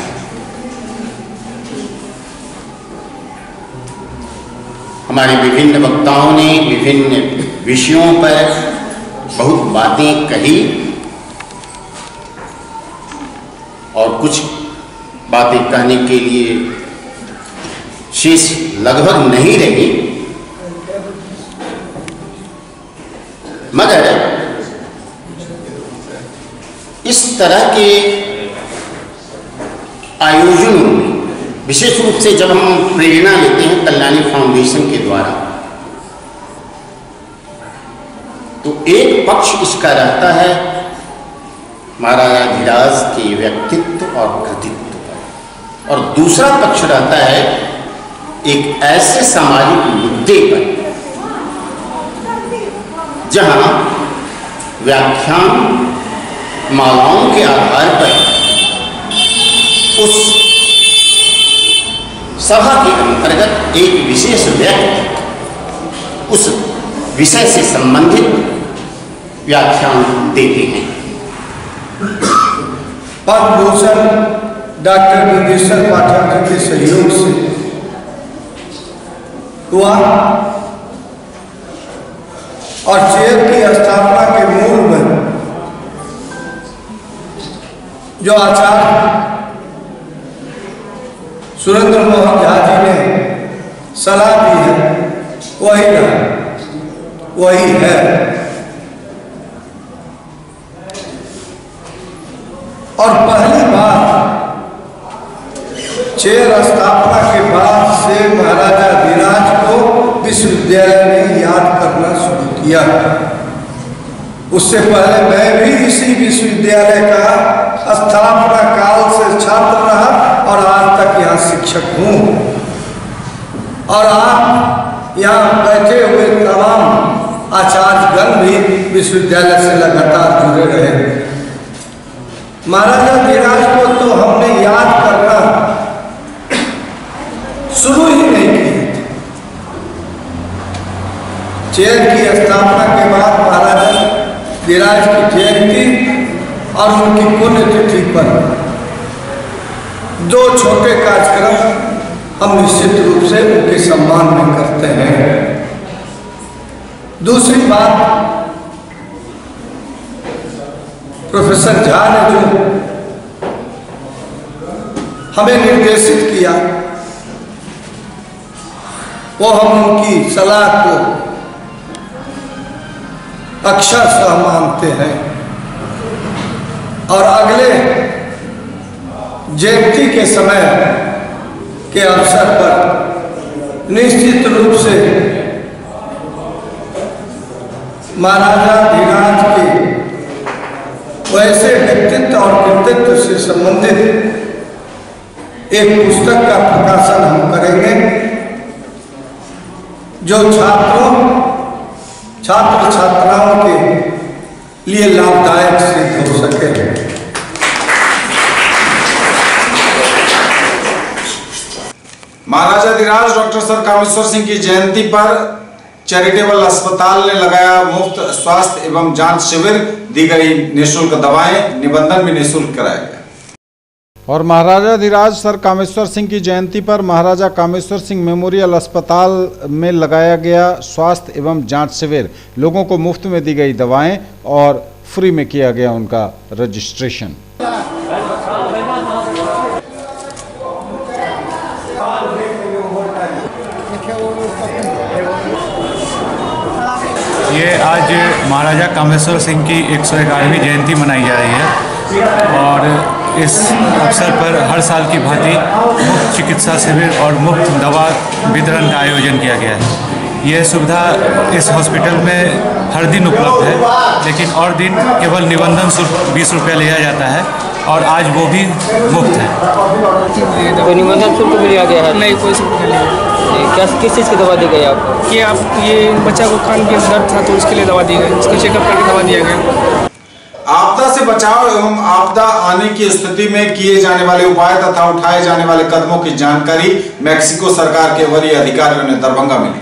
हमारे विभिन्न वक्ताओं ने विभिन्न विषयों पर बहुत बातें कही और कुछ बातें कहने के लिए शेष लगभग नहीं रही, मगर इस तरह के आयोजनों में विशेष रूप से जब हम प्रेरणा लेते हैं कल्याणी फाउंडेशन के द्वारा, तो एक पक्ष इसका रहता है महाराजाधिराज के व्यक्तित्व और कृतित्व पर, और दूसरा पक्ष रहता है एक ऐसे सामाजिक मुद्दे पर जहां व्याख्यान मालाओं के आधार पर उस सभा के अंतर्गत एक विशेष व्यक्ति उस विषय से संबंधित व्याख्यान देते हैं। पद्म भूषण डॉक्टर विदेश्वर पाठक के सहयोग से हुआ और चेयर की स्थापना के मूल में जो आचार्य सुरेंद्र मोहन झा जी ने सलाह दी है वही है। और पहली बार चेयर स्थापना के बाद से महाराजा धीराज को विश्वविद्यालय ने याद करना शुरू किया। उससे पहले मैं भी इसी विश्वविद्यालय का स्थापना काल से छात्र रहा और आज तक यहाँ शिक्षक हूँ। और आप यहाँ बैठे हुए तमाम आचार्यगण भी विश्वविद्यालय से लगातार जुड़े रहे। महाराजा धीराज को तो हमने याद करना शुरू ही नहीं किए थे। चेयर की स्थापना के बाद महाराजा धीराज की जयंती और उनकी पुण्यतिथि पर 2 छोटे कार्यक्रम हम निश्चित रूप से उनके सम्मान में करते हैं। दूसरी बात, प्रोफेसर झा ने जो हमें निर्देशित किया वो हम उनकी सलाह को अक्षरशः मानते हैं और अगले जयंती के समय के अवसर पर निश्चित रूप से महाराजा धीराज के वैसे व्यक्तित्व और कृतित्व से संबंधित एक पुस्तक का प्रकाशन हम करेंगे जो छात्र छात्राओं के लिए लाभदायक सिद्ध हो सके। महाराजा धीराज डॉक्टर सर कामेश्वर सिंह की जयंती पर चैरिटेबल अस्पताल ने लगाया मुफ्त स्वास्थ्य एवं जांच शिविर, दी गई निःशुल्क दवाएं, निबंधन भी निःशुल्क कराया गया। और महाराजा धीराज सर कामेश्वर सिंह की जयंती पर महाराजा कामेश्वर सिंह मेमोरियल अस्पताल में लगाया गया स्वास्थ्य एवं जांच शिविर, लोगों को मुफ्त में दी गई दवाएं और फ्री में किया गया उनका रजिस्ट्रेशन। ये आज महाराजा कामेश्वर सिंह की 111वीं जयंती मनाई जा रही है और इस अवसर पर हर साल की भांति मुफ्त चिकित्सा शिविर और मुफ्त दवा वितरण का आयोजन किया गया है। यह सुविधा इस हॉस्पिटल में हर दिन उपलब्ध है, लेकिन और दिन केवल निबंधन शुल्क 20 रुपये लिया जाता है और आज वो भी मुफ्त है। कोई निबंधन शुल्क भी लिया गया है? नहीं, कोई शुल्क नहीं लिया। क्या किस चीज़ की दवा दी गई आपको? कि आप ये बच्चा को कान के दर्द था तो उसके लिए दवा दी गई, उसको चेकअप करके दवा दिया गया। आपदा से बचाव एवं आपदा आने की स्थिति में किए जाने वाले उपाय तथा उठाए जाने वाले कदमों की जानकारी मैक्सिको सरकार के वरीय अधिकारियों ने दरभंगा में दी।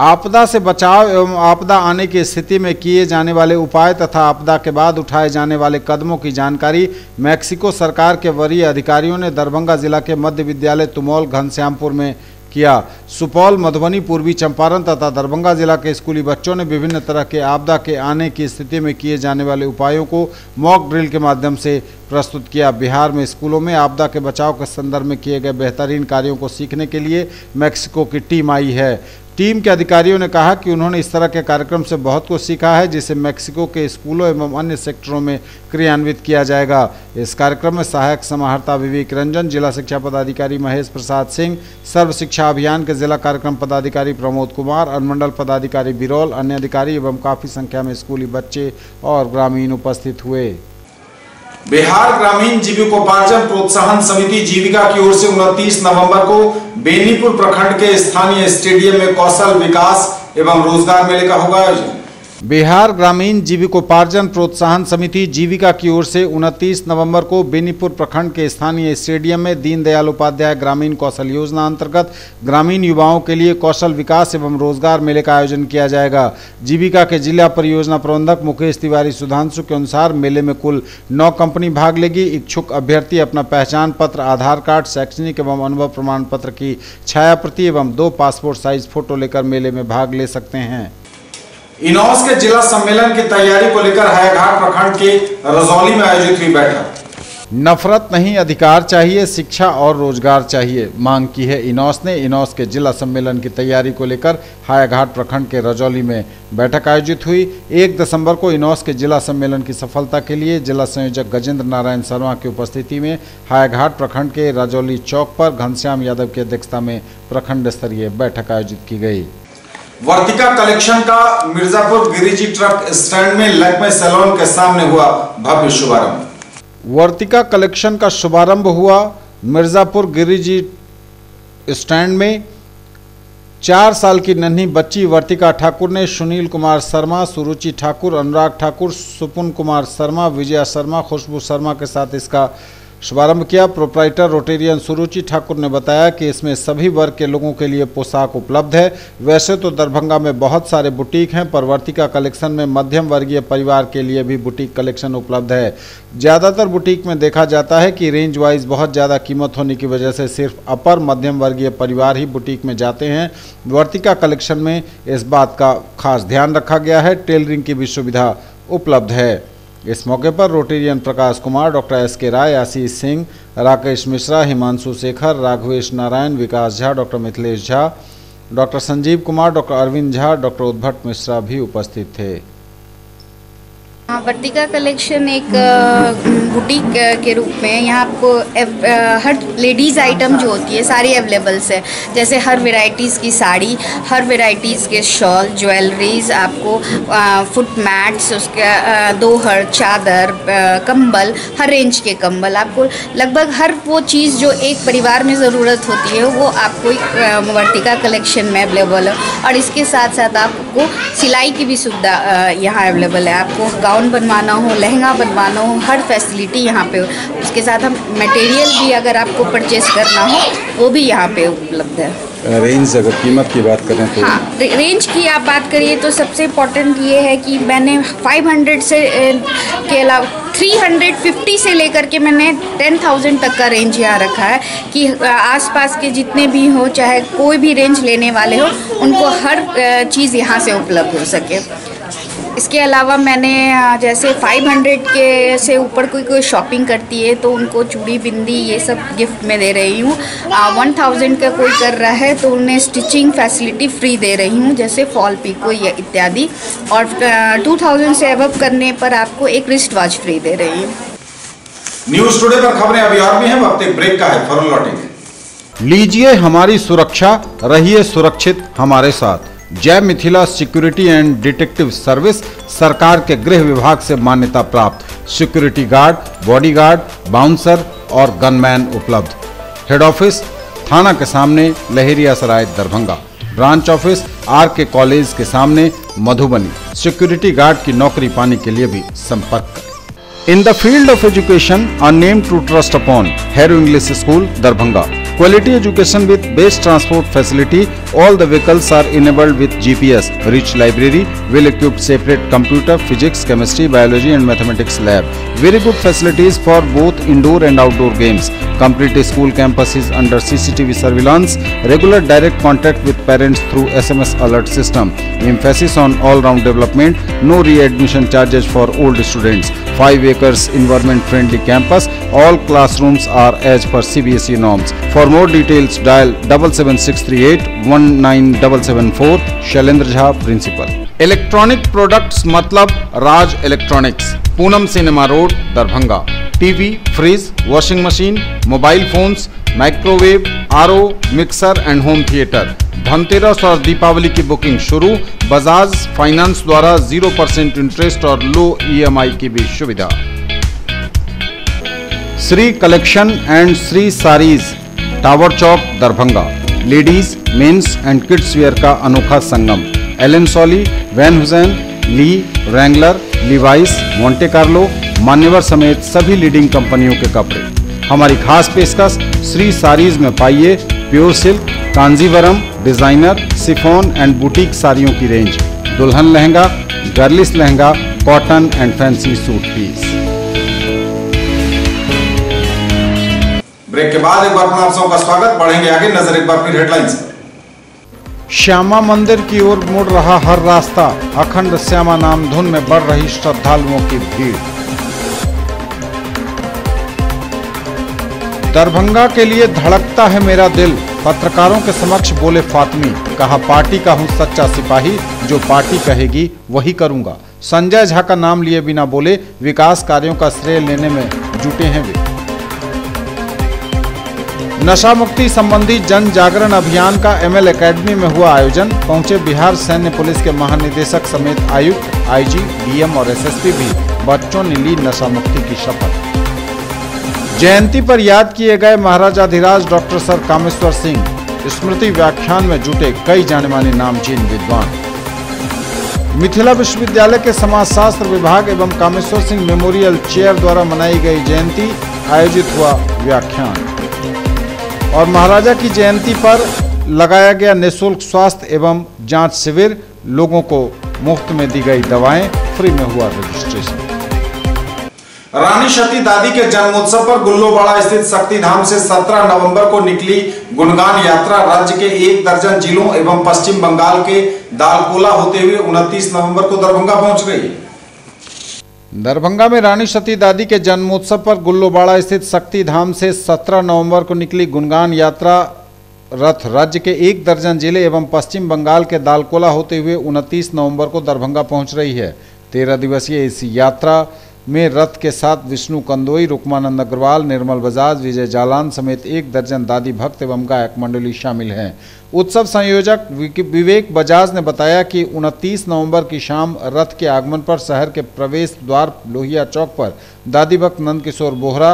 आपदा से बचाव एवं आपदा आने की स्थिति में किए जाने वाले उपाय तथा आपदा के बाद उठाए जाने वाले कदमों की जानकारी मैक्सिको सरकार के वरीय अधिकारियों ने दरभंगा जिला के मध्य विद्यालय तुमौल घनश्यामपुर में किया। सुपौल, मधुबनी, पूर्वी चंपारण तथा दरभंगा जिला के स्कूली बच्चों ने विभिन्न तरह के आपदा के आने की स्थिति में किए जाने वाले उपायों को मॉक ड्रिल के माध्यम से प्रस्तुत किया। बिहार में स्कूलों में आपदा के बचाव के संदर्भ में किए गए बेहतरीन कार्यों को सीखने के लिए मैक्सिको की टीम आई है। टीम के अधिकारियों ने कहा कि उन्होंने इस तरह के कार्यक्रम से बहुत कुछ सीखा है, जिसे मैक्सिको के स्कूलों एवं अन्य सेक्टरों में क्रियान्वित किया जाएगा। इस कार्यक्रम में सहायक समाहर्ता विवेक रंजन, जिला शिक्षा पदाधिकारी महेश प्रसाद सिंह, सर्व शिक्षा अभियान के जिला कार्यक्रम पदाधिकारी प्रमोद कुमार, अनुमंडल पदाधिकारी बिरौल, अन्य अधिकारी एवं काफ़ी संख्या में स्कूली बच्चे और ग्रामीण उपस्थित हुए। बिहार ग्रामीण जीविकोपार्जन प्रोत्साहन समिति जीविका की ओर से 29 नवंबर को बेनीपुर प्रखंड के स्थानीय स्टेडियम में कौशल विकास एवं रोजगार मेले का होगा आयोजन। बिहार ग्रामीण जीविकोपार्जन प्रोत्साहन समिति जीविका की ओर से 29 नवंबर को बेनीपुर प्रखंड के स्थानीय स्टेडियम में दीनदयाल उपाध्याय ग्रामीण कौशल योजना अंतर्गत ग्रामीण युवाओं के लिए कौशल विकास एवं रोजगार मेले का आयोजन किया जाएगा। जीविका के जिला परियोजना प्रबंधक मुकेश तिवारी सुधांशु के अनुसार मेले में कुल 9 कंपनी भाग लेगी। इच्छुक अभ्यर्थी अपना पहचान पत्र, आधार कार्ड, शैक्षणिक एवं अनुभव प्रमाण पत्र की छाया प्रति एवं 2 पासपोर्ट साइज फोटो लेकर मेले में भाग ले सकते हैं। इनौस के जिला सम्मेलन की तैयारी को लेकर हायाघाट प्रखंड के रजौली में आयोजित हुई बैठक। नफरत नहीं, अधिकार चाहिए, शिक्षा और रोजगार चाहिए, मांग की है इनॉस ने। इनॉस के जिला सम्मेलन की तैयारी को लेकर हायाघाट प्रखंड के रजौली में बैठक आयोजित हुई। 1 दिसंबर को इनॉस के जिला सम्मेलन की सफलता के लिए जिला संयोजक गजेंद्र नारायण शर्मा की उपस्थिति में हायाघाट प्रखंड के रजौली चौक पर घनश्याम यादव की अध्यक्षता में प्रखंड स्तरीय बैठक आयोजित की गई। वर्तिका कलेक्शन का मिर्जापुर गिरिजी ट्रक स्टैंड में लक्ष्मी सैलून के सामने हुआ भव्य शुभारंभ। वर्तिका कलेक्शन का शुभारंभ हुआ मिर्जापुर गिरिजी स्टैंड में। 4 साल की नन्ही बच्ची वर्तिका ठाकुर ने सुनील कुमार शर्मा, सुरुचि ठाकुर, अनुराग ठाकुर, सुपुन कुमार शर्मा, विजया शर्मा, खुशबू शर्मा के साथ इसका शुभारंभ किया। प्रोप्राइटर रोटेरियन सुरुचि ठाकुर ने बताया कि इसमें सभी वर्ग के लोगों के लिए पोशाक उपलब्ध है। वैसे तो दरभंगा में बहुत सारे बुटीक हैं, पर वर्तिका कलेक्शन में मध्यम वर्गीय परिवार के लिए भी बुटीक कलेक्शन उपलब्ध है। ज़्यादातर बुटीक में देखा जाता है कि रेंज वाइज बहुत ज़्यादा कीमत होने की वजह से सिर्फ अपर मध्यम वर्गीय परिवार ही बुटीक में जाते हैं। वर्तिका कलेक्शन में इस बात का खास ध्यान रखा गया है। टेलरिंग की भी सुविधा उपलब्ध है। इस मौके पर Rotarian Prakash Kumar, doctor SK Rai, Ashish Singh, Rakesh Mishra, Himanshu Shekhar, Raghavesh Narayan, Vikas Jha, doctor Mithilesh Jha, doctor Sanjeev Kumar, doctor Arvind Jha, doctor Udbhat Mishra भी उपस्थित थे। वर्तिका कलेक्शन एक बुटीक के रूप में यहाँ आपको हर लेडीज़ आइटम जो होती है सारी अवेलेबल्स है। जैसे हर वेराइटीज़ की साड़ी, हर वेराइटीज़ के शॉल, ज्वेलरीज, आपको फुट मैट्स, उसका दोहर, चादर, कंबल, हर रेंज के कंबल, आपको लगभग हर वो चीज़ जो एक परिवार में ज़रूरत होती है वो आपको वर्तिका कलेक्शन में अवेलेबल है। और इसके साथ साथ आपको सिलाई की भी सुविधा यहाँ अवेलेबल है। आपको गाउन बनवाना हो, लहंगा बनवाना हो, हर फैसिलिटी यहाँ पे। उसके साथ हम मटेरियल भी अगर आपको परचेस करना हो वो भी यहाँ पे उपलब्ध है। रेंज, अगर कीमत की बात करें तो हाँ, रेंज की आप बात करिए तो सबसे इम्पोर्टेंट ये है कि मैंने 500 से के अलावा 350 से लेकर के मैंने 10,000 तक का रेंज यहाँ रखा है कि आसपास के जितने भी हो, चाहे कोई भी रेंज लेने वाले हो, उनको हर चीज़ यहाँ से उपलब्ध हो सके। इसके अलावा मैंने जैसे 500 के से ऊपर कोई शॉपिंग करती है तो उनको चूड़ी, बिंदी, ये सब गिफ्ट में दे रही हूँ। 1000 का कोई कर रहा है तो उन्हें स्टिचिंग फैसिलिटी फ्री दे रही हूँ, जैसे फॉल पिको इत्यादि। और 2000 से अबव करने पर आपको एक रिस्ट वॉच फ्री दे रही हूँ। न्यूज टुडे पर खबरें अभी और भी हैं, वक्त एक ब्रेक का है, फौरन लौटेंगे। लीजिए हमारी सुरक्षा, रहिए सुरक्षित हमारे साथ। Jai Mithila security and detective service सरकार के गृह विभाग से मान्यता प्राप्त सिक्योरिटी गार्ड, बॉडीगार्ड, बाउंसर और गनमैन उपलब्ध। हेड ऑफिस थाना के सामने Laheria Sarai Darbhanga. Branch office RK college के सामने मधुबनी। सिक्योरिटी गार्ड की नौकरी पाने के लिए भी संपर्क करें। In the field of education, a name to trust upon, Hero English School, Darbhanga. Quality education with best transport facility. All the vehicles are enabled with GPS. Rich library, well-equipped separate computer, physics, chemistry, biology and mathematics lab. Very good facilities for both indoor and outdoor games. Complete school campus is under CCTV surveillance. Regular direct contact with parents through SMS alert system. Emphasis on all-round development. No re-admission charges for old students. 5 acres environment-friendly campus. All classrooms are as per CBSE norms. For more details, dial 77638 19774. Shailendra Jha, principal. Electronic products मतलब Raj electronics, Poonam cinema road, Darbhanga. TV, fridge, washing machine, mobile phones, microwave, RO, mixer and home theatre. Dhanteras और दीपावली की booking शुरू। Bajaj finance द्वारा 0% interest और लो EMI की भी सुविधा। Shri collection and Shri sarees, tower Chowk, Darbhanga. Ladies, mens and kids wear का अनोखा संगम। Allen Solly, Van Heusen, Lee, Wrangler, Levi's, Monte Carlo, Manyavar समेत सभी लीडिंग कंपनियों के कपड़े। हमारी खास पेशकश श्री सारीज में पाइए pure silk, Kanjivaram, designer, chiffon and boutique साड़ियों की रेंज। दुल्हन lehenga, girlish lehenga, cotton and fancy suit piece. Break के बाद एक बार पुनः आप सबका स्वागत। बढ़ेंगे आगे, नजर एक बार फिर हेडलाइंस पर। श्यामा मंदिर की ओर मुड़ रहा हर रास्ता। अखंड श्यामा नाम धुन में बढ़ रही श्रद्धालुओं की भीड़। दरभंगा के लिए धड़कता है मेरा दिल, पत्रकारों के समक्ष बोले फातमी। कहा पार्टी का हूं सच्चा सिपाही, जो पार्टी कहेगी वही करूंगा। संजय झा का नाम लिए बिना बोले, विकास कार्यों का श्रेय लेने में जुटे हैं वे। नशा मुक्ति संबंधी जन जागरण अभियान का एमएल एकेडमी में हुआ आयोजन। पहुंचे बिहार सैन्य पुलिस के महानिदेशक समेत आयुक्त, आईजी, डीएम और एसएसपी भी। बच्चों ने ली नशा मुक्ति की शपथ। जयंती पर याद किए गए महाराजाधिराज डॉक्टर सर कामेश्वर सिंह। स्मृति व्याख्यान में जुटे कई जाने माने नामचीन विद्वान। मिथिला विश्वविद्यालय के समाजशास्त्र विभाग एवं कामेश्वर सिंह मेमोरियल चेयर द्वारा मनाई गई जयंती, आयोजित हुआ व्याख्यान। और महाराजा की जयंती पर लगाया गया निःशुल्क स्वास्थ्य एवं जांच शिविर। लोगों को मुफ्त में दी गई दवाएं, फ्री में हुआ रजिस्ट्रेशन। रानी सती दादी के जन्मोत्सव पर गुल्लोबाड़ा स्थित शक्तिधाम से 17 नवंबर को निकली गुणगान यात्रा राज्य के 1 दर्जन जिलों एवं पश्चिम बंगाल के दालकोला होते हुए 29 नवंबर को दरभंगा पहुंच गई। दरभंगा में रानी सती दादी के जन्मोत्सव पर गुल्लोबाड़ा स्थित शक्तिधाम से 17 नवंबर को निकली गुणगान यात्रा रथ राज्य के 1 दर्जन जिले एवं पश्चिम बंगाल के दालकोला होते हुए 29 नवंबर को दरभंगा पहुंच रही है। 13 दिवसीय इस यात्रा में रथ के साथ विष्णु कंदोई, रुक्मानंद अग्रवाल, निर्मल बजाज, विजय जालान समेत 1 दर्जन दादी भक्त एवं गायक मंडली शामिल हैं। उत्सव संयोजक विवेक बजाज ने बताया कि 29 नवंबर की शाम रथ के आगमन पर शहर के प्रवेश द्वार लोहिया चौक पर दादी भक्त नंद किशोर बोहरा,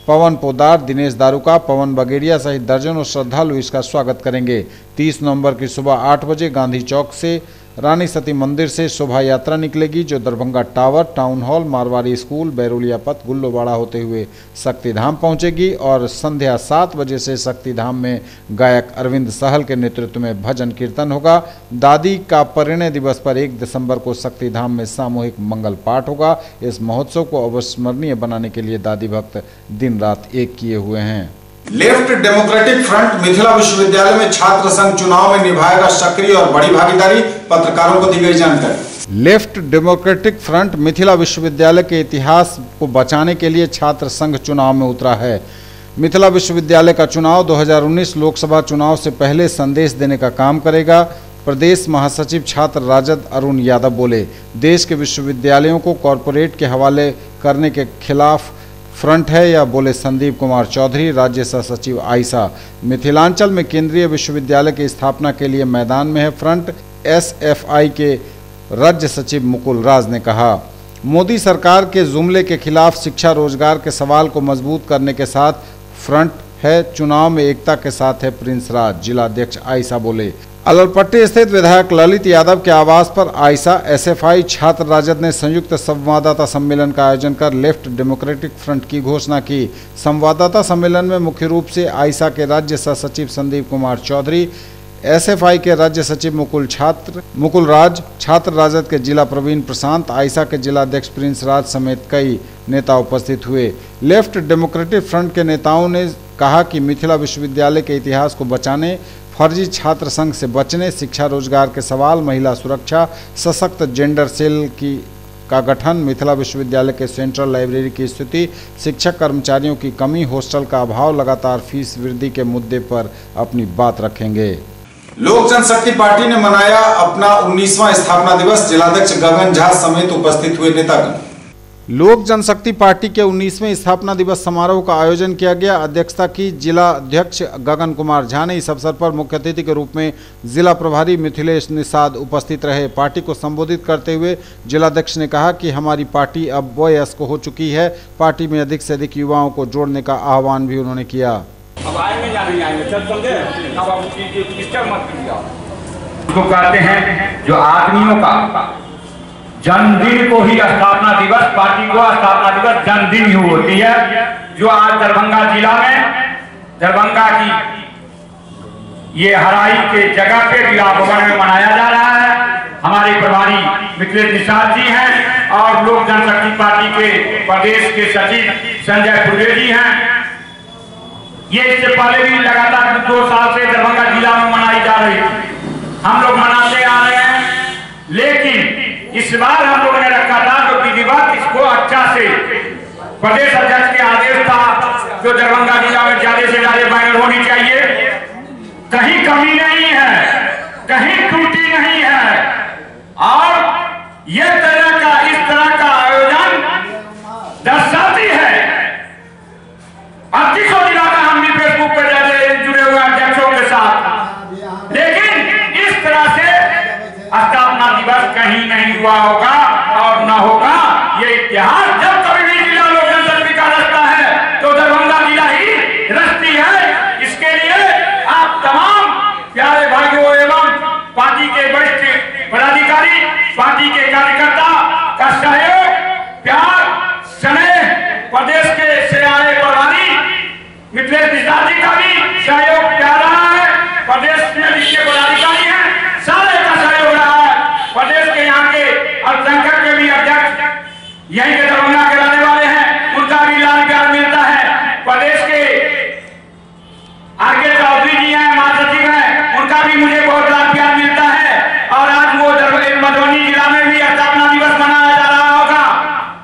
पवन पोदार, दिनेश दारुका, पवन बगेड़िया सहित दर्जनों श्रद्धालु इसका स्वागत करेंगे। 30 नवंबर की सुबह 8 बजे गांधी चौक से रानी सती मंदिर से शोभा यात्रा निकलेगी, जो Darbhanga tower, town hall, Marwari school, Bairoliya Path, Gullobara होते हुए शक्तिधाम पहुंचेगी और संध्या 7 बजे से शक्तिधाम में गायक अरविंद सहल के नेतृत्व में भजन कीर्तन होगा। दादी का परिणय दिवस पर 1 दिसंबर को शक्तिधाम में सामूहिक मंगल पाठ होगा। इस महोत्सव को अविस्मरणीय बनाने के लिए दादी भक्त दिन रात एक किए हुए हैं। लेफ्ट डेमोक्रेटिक फ्रंट मिथिला विश्वविद्यालय में छात्र संघ चुनाव में निभाएगा सक्रिय और बड़ी भागीदारी, पत्रकारों को दी गई जानकारी। लेफ्ट डेमोक्रेटिक फ्रंट मिथिला विश्वविद्यालय के इतिहास को बचाने के लिए छात्र संघ चुनाव में उतरा है। मिथिला विश्वविद्यालय का चुनाव 2019 लोकसभा चुनाव से पहले संदेश देने का काम करेगा। प्रदेश महासचिव छात्र राजद अरुण यादव बोले, देश के विश्वविद्यालयों को कॉरपोरेट के हवाले करने के खिलाफ फ्रंट है या बोले संदीप कुमार चौधरी, राज्य सह सचिव आयशा। मिथिलांचल में केंद्रीय विश्वविद्यालय की स्थापना के लिए मैदान में है फ्रंट, एसएफआई के राज्य सचिव मुकुल राज ने कहा। मोदी सरकार के जुमले के खिलाफ शिक्षा रोजगार के सवाल को मजबूत करने के साथ फ्रंट है। चुनाव में एकता के साथ है प्रिंस राज, जिलाध्यक्ष आयशा बोले। अलरपट्टी स्थित विधायक ललित यादव के आवास पर आयशा, एसएफआई, छात्र राजद ने संयुक्त संवाददाता सम्मेलन का आयोजन कर लेफ्ट डेमोक्रेटिक फ्रंट की घोषणा की। संवाददाता सम्मेलन में मुख्य रूप से आयशा के राज्य सह सचिव संदीप कुमार चौधरी, एसएफआई के राज्य सचिव मुकुल राज, छात्र राजद के जिला प्रवीण प्रशांत, आयशा के जिलाध्यक्ष प्रिंस राज समेत कई नेता उपस्थित हुए। लेफ्ट डेमोक्रेटिक फ्रंट के नेताओं ने कहा कि मिथिला विश्वविद्यालय के इतिहास को बचाने, फर्जी छात्र संघ से बचने, शिक्षा रोजगार के सवाल, महिला सुरक्षा, सशक्त जेंडर सेल का गठन, मिथिला विश्वविद्यालय के सेंट्रल लाइब्रेरी की स्थिति, शिक्षक कर्मचारियों की कमी, हॉस्टल का अभाव, लगातार फीस वृद्धि के मुद्दे पर अपनी बात रखेंगे। लोक जनशक्ति पार्टी ने मनाया अपना 19वां स्थापना दिवस, जिलाध्यक्ष गगन झा समेत उपस्थित हुए नेतागण। लोक जनशक्ति पार्टी के 19वें स्थापना दिवस समारोह का आयोजन किया गया। अध्यक्षता की जिला अध्यक्ष गगन कुमार झा ने। इस अवसर पर मुख्य अतिथि के रूप में जिला प्रभारी मिथिलेश निषाद उपस्थित रहे। पार्टी को संबोधित करते हुए जिलाध्यक्ष ने कहा कि हमारी पार्टी अब वयस्क हो चुकी है। पार्टी में अधिक से अधिक युवाओं को जोड़ने का आह्वान भी उन्होंने किया। कहते हैं जो आदमियों का जन्मदिन को ही स्थापना दिवस, पार्टी को स्थापना दिवस जन्मदिन ही होती है। जो आज दरभंगा जिला में दरभंगा की ये हराई के जगह पे विला भवन में मनाया जा रहा है। हमारे प्रभारी मिथिलेश निषाद जी हैं और लोक जनशक्ति पार्टी के प्रदेश के सचिव संजय पुर्वे जी हैं। ये इससे पहले भी लगातार 2 साल से दरभंगा जिला में मनाई जा रही थी, हम लोग मनाते आ रहे हैं। लेकिन इस बार हम लोगों ने रखा था जो विधिवत इसको अच्छा से प्रदेश अध्यक्ष के आदेश था जो दरभंगा जिला में ज्यादा से ज्यादा वायरल होनी चाहिए। कहीं कमी नहीं है, कहीं त्रुटि नहीं है। और ये इस तरह का आयोजन दर्शाती है। 3800 जिला का हम भी फेसबुक पर जुड़े हुए अध्यक्षों के साथ, लेकिन इस तरह से स्थापना दिवस कहीं नहीं हुआ होगा और न होगा। ये इतिहास जब कभी भी जिला लोक जनशक्ति का रचता है तो दरभंगा जिला ही रचती है। इसके लिए आप तमाम प्यारे भाइयों एवं पार्टी के वरिष्ठ पदाधिकारी, पार्टी के कार्यकर्ता का सहयोग, प्यार, स्नेह, प्रदेश के से आए प्रभारी मिथिलेश मिश्रा जी का भी सहयोग प्यार रहा है। प्रदेश में जितने पदाधिकारी हैं सारे का सहयोग रहा है। प्रदेश के यहाँ के अल्पसंख्यक के भी अध्यक्ष यहीं के दरभंगा के रहने वाले हैं, उनका भी लाल प्यार मिलता है। प्रदेश के आर.के. चौधरी जी हैं, महासचिव हैं, उनका भी मुझे बहुत लाल प्यार मिलता है। और आज वो मधुबनी जिला में भी स्थापना दिवस मनाया जा रहा होगा।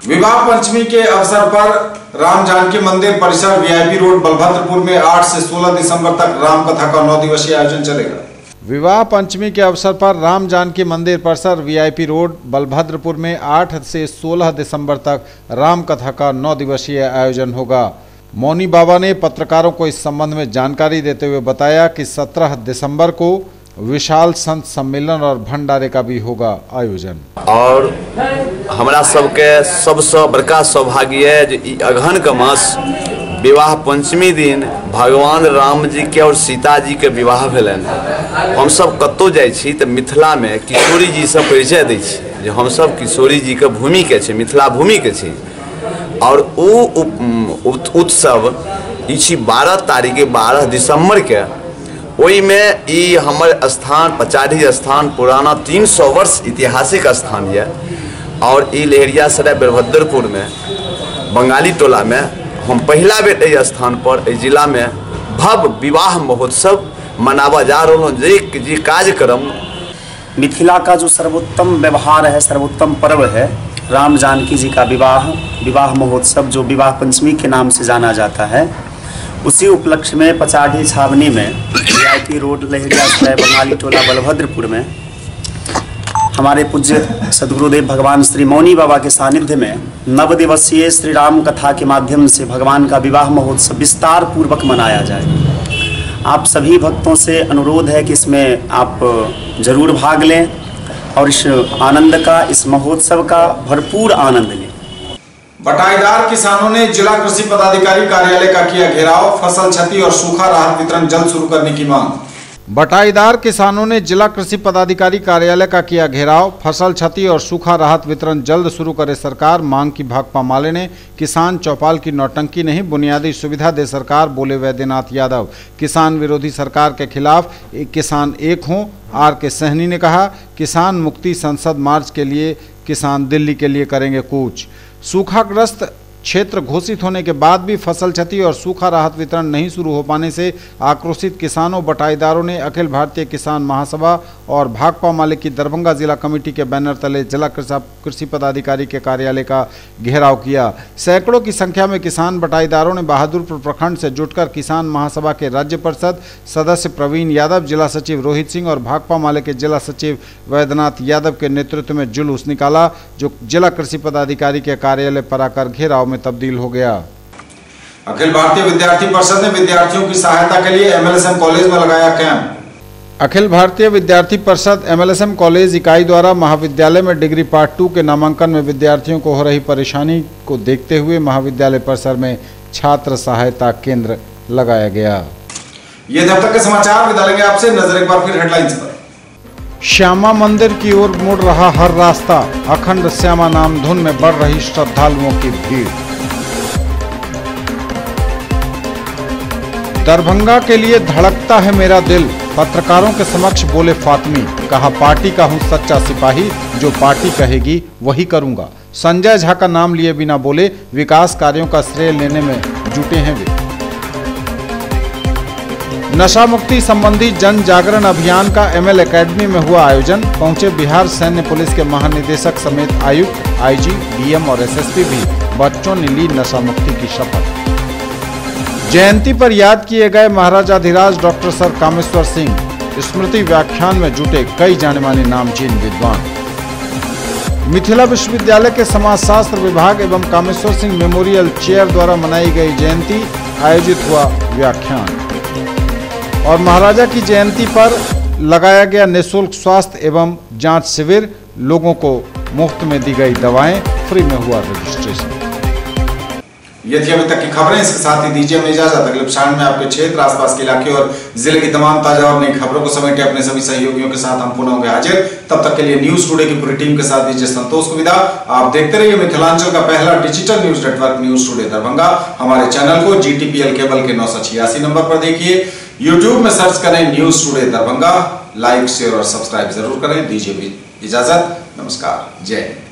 विवाह पंचमी के अवसर पर राम जानकी मंदिर परिसर VIP रोड बलभद्रपुर में 8 से 16 दिसंबर तक राम कथा का 9 दिवसीय आयोजन चलेगा। विवाह पंचमी के अवसर पर राम जानकी मंदिर परिसर VIP रोड बलभद्रपुर में 8 से 16 दिसंबर तक राम कथा का 9 दिवसीय आयोजन होगा। मौनी बाबा ने पत्रकारों को इस संबंध में जानकारी देते हुए बताया कि 17 दिसंबर को विशाल संत सम्मेलन और भंडारे का भी होगा आयोजन। और हमरा सबके सबसे बड़का सौभाग्य है जे अगहन के मास विवाह पंचमी दिन भगवान राम जी के और सीता जी के विवाह भेलन। हम सब कतौ जाय छी त मिथिला में किशोरी जी से परिचय दै छी जे हम सब किशोरी जी के भूमि के छी, मिथिला भूमि के छी। और ओ उत्सव ई 12 तारीख 12 दिसंबर के ओई में ई हमर स्थान पचारी स्थान पुराना 300 वर्ष ऐतिहासिक स्थान है। और ई लहेरियासराय बलभद्रपुर में बंगाली टोला में हम पहला बेर एहि स्थान पर एहि जिला में भव्य विवाह महोत्सव मनावा जा रहा हूँ। जी कार्यक्रम मिथिला का जो सर्वोत्तम व्यवहार है, सर्वोत्तम पर्व है राम जानकी जी का विवाह महोत्सव, जो विवाह पंचमी के नाम से जाना जाता है। उसी उपलक्ष्य में पचाढ़ी छावनी में VIP रोड लहेरियासराय बंगाली टोला बलभद्रपुर में हमारे पूज्य सदगुरुदेव भगवान श्री मौनी बाबा के सानिध्य में 9 दिवसीय श्री राम कथा के माध्यम से भगवान का विवाह महोत्सव विस्तार पूर्वक मनाया जाए। आप सभी भक्तों से अनुरोध है कि इसमें आप जरूर भाग लें और इस आनंद का, इस महोत्सव का भरपूर आनंद लें। बटाईदार किसानों ने जिला कृषि पदाधिकारी कार्यालय का किया घेराव, फसल क्षति और सूखा राहत वितरण जल्द शुरू करने की मांग। बटाईदार किसानों ने जिला कृषि पदाधिकारी कार्यालय का किया घेराव, फसल क्षति और सूखा राहत वितरण जल्द शुरू करे सरकार, मांग की भाकपा माले ने। किसान चौपाल की नौटंकी नहीं, बुनियादी सुविधा दे सरकार, बोले वैद्यनाथ यादव। किसान विरोधी सरकार के खिलाफ किसान एक हों, R.के. सहनी ने कहा। किसान मुक्ति संसद मार्च के लिए किसान दिल्ली के लिए करेंगे कूच। सूखाग्रस्त क्षेत्र घोषित होने के बाद भी फसल क्षति और सूखा राहत वितरण नहीं शुरू हो पाने से आक्रोशित किसानों बटाईदारों ने अखिल भारतीय किसान महासभा और भाकपा माले की दरभंगा जिला कमेटी के बैनर तले जिला कृषि पदाधिकारी के कार्यालय का घेराव किया। सैकड़ों की संख्या में किसान बटाईदारों ने बहादुरपुर प्रखंड से जुटकर किसान महासभा के राज्य परिषद सदस्य प्रवीण यादव, जिला सचिव रोहित सिंह और भाकपा माले के जिला सचिव वैद्यनाथ यादव के नेतृत्व में जुलूस निकाला, जो जिला कृषि पदाधिकारी के कार्यालय पर आकर घेराव में तब्दील हो गया। अखिल भारतीय विद्यार्थी परिषद ने विद्यार्थियों की सहायता के लिए MLSM कॉलेज में लगाया कैंप। अखिल भारतीय विद्यार्थी परिषद MLSM कॉलेज इकाई द्वारा महाविद्यालय में डिग्री पार्ट 2 के नामांकन में विद्यार्थियों को हो रही परेशानी को देखते हुए महाविद्यालय परिसर में छात्र सहायता केंद्र लगाया गया। ये तब तक के समाचार, विदा लेंगे आपसे, नजर एक बार फिर हेडलाइंस पर। श्यामा मंदिर की ओर मुड़ रहा हर रास्ता, अखंड श्यामा नाम धुन में बढ़ रही श्रद्धालुओं की भीड़। दरभंगा के लिए धड़कता है मेरा दिल, पत्रकारों के समक्ष बोले फातमी। कहा पार्टी का हूं सच्चा सिपाही, जो पार्टी कहेगी वही करूंगा। संजय झा का नाम लिए बिना बोले, विकास कार्यों का श्रेय लेने में जुटे हैं वे। नशा मुक्ति संबंधी जन जागरण अभियान का ML एकेडमी में हुआ आयोजन। पहुंचे बिहार सैन्य पुलिस के महानिदेशक समेत आयुक्त, IG, DM और SSP भी। बच्चों ने ली नशा मुक्ति की शपथ। जयंती पर याद किए गए महाराजाधिराज डॉक्टर सर कामेश्वर सिंह स्मृति व्याख्यान में जुटे कई जाने माने नामचीन विद्वान। मिथिला विश्वविद्यालय के समाजशास्त्र विभाग एवं कामेश्वर सिंह मेमोरियल चेयर द्वारा मनाई गई जयंती आयोजित हुआ व्याख्यान और महाराजा की जयंती पर लगाया गया निःशुल्क स्वास्थ्य एवं जांच शिविर। लोगों को मुफ्त में दी गई दवाएं, फ्री में हुआ रजिस्ट्रेशन। ये थी अभी तक की खबरें। इसके साथ ही दीजिए हमें इजाजत। अगले क्षण में आपके क्षेत्र, आसपास के इलाके और जिले की तमाम ताजा और नई खबरों को समेटे अपने सभी सहयोगियों के साथ हम पुनः होंगे हाजिर। तब तक के लिए न्यूज टुडे की पूरी टीम के साथ दीजिए संतोष को विदा। आप देखते रहिए मिथिलांचल का पहला digital news network news today Darbhanga. हमारे चैनल को GTPL केबल के 986 नंबर पर देखिए। यूट्यूब में सर्च करें news today Darbhanga. Like, share और सब्सक्राइब जरूर करें। दीजिए इजाजत। नमस्कार। जय हिंद।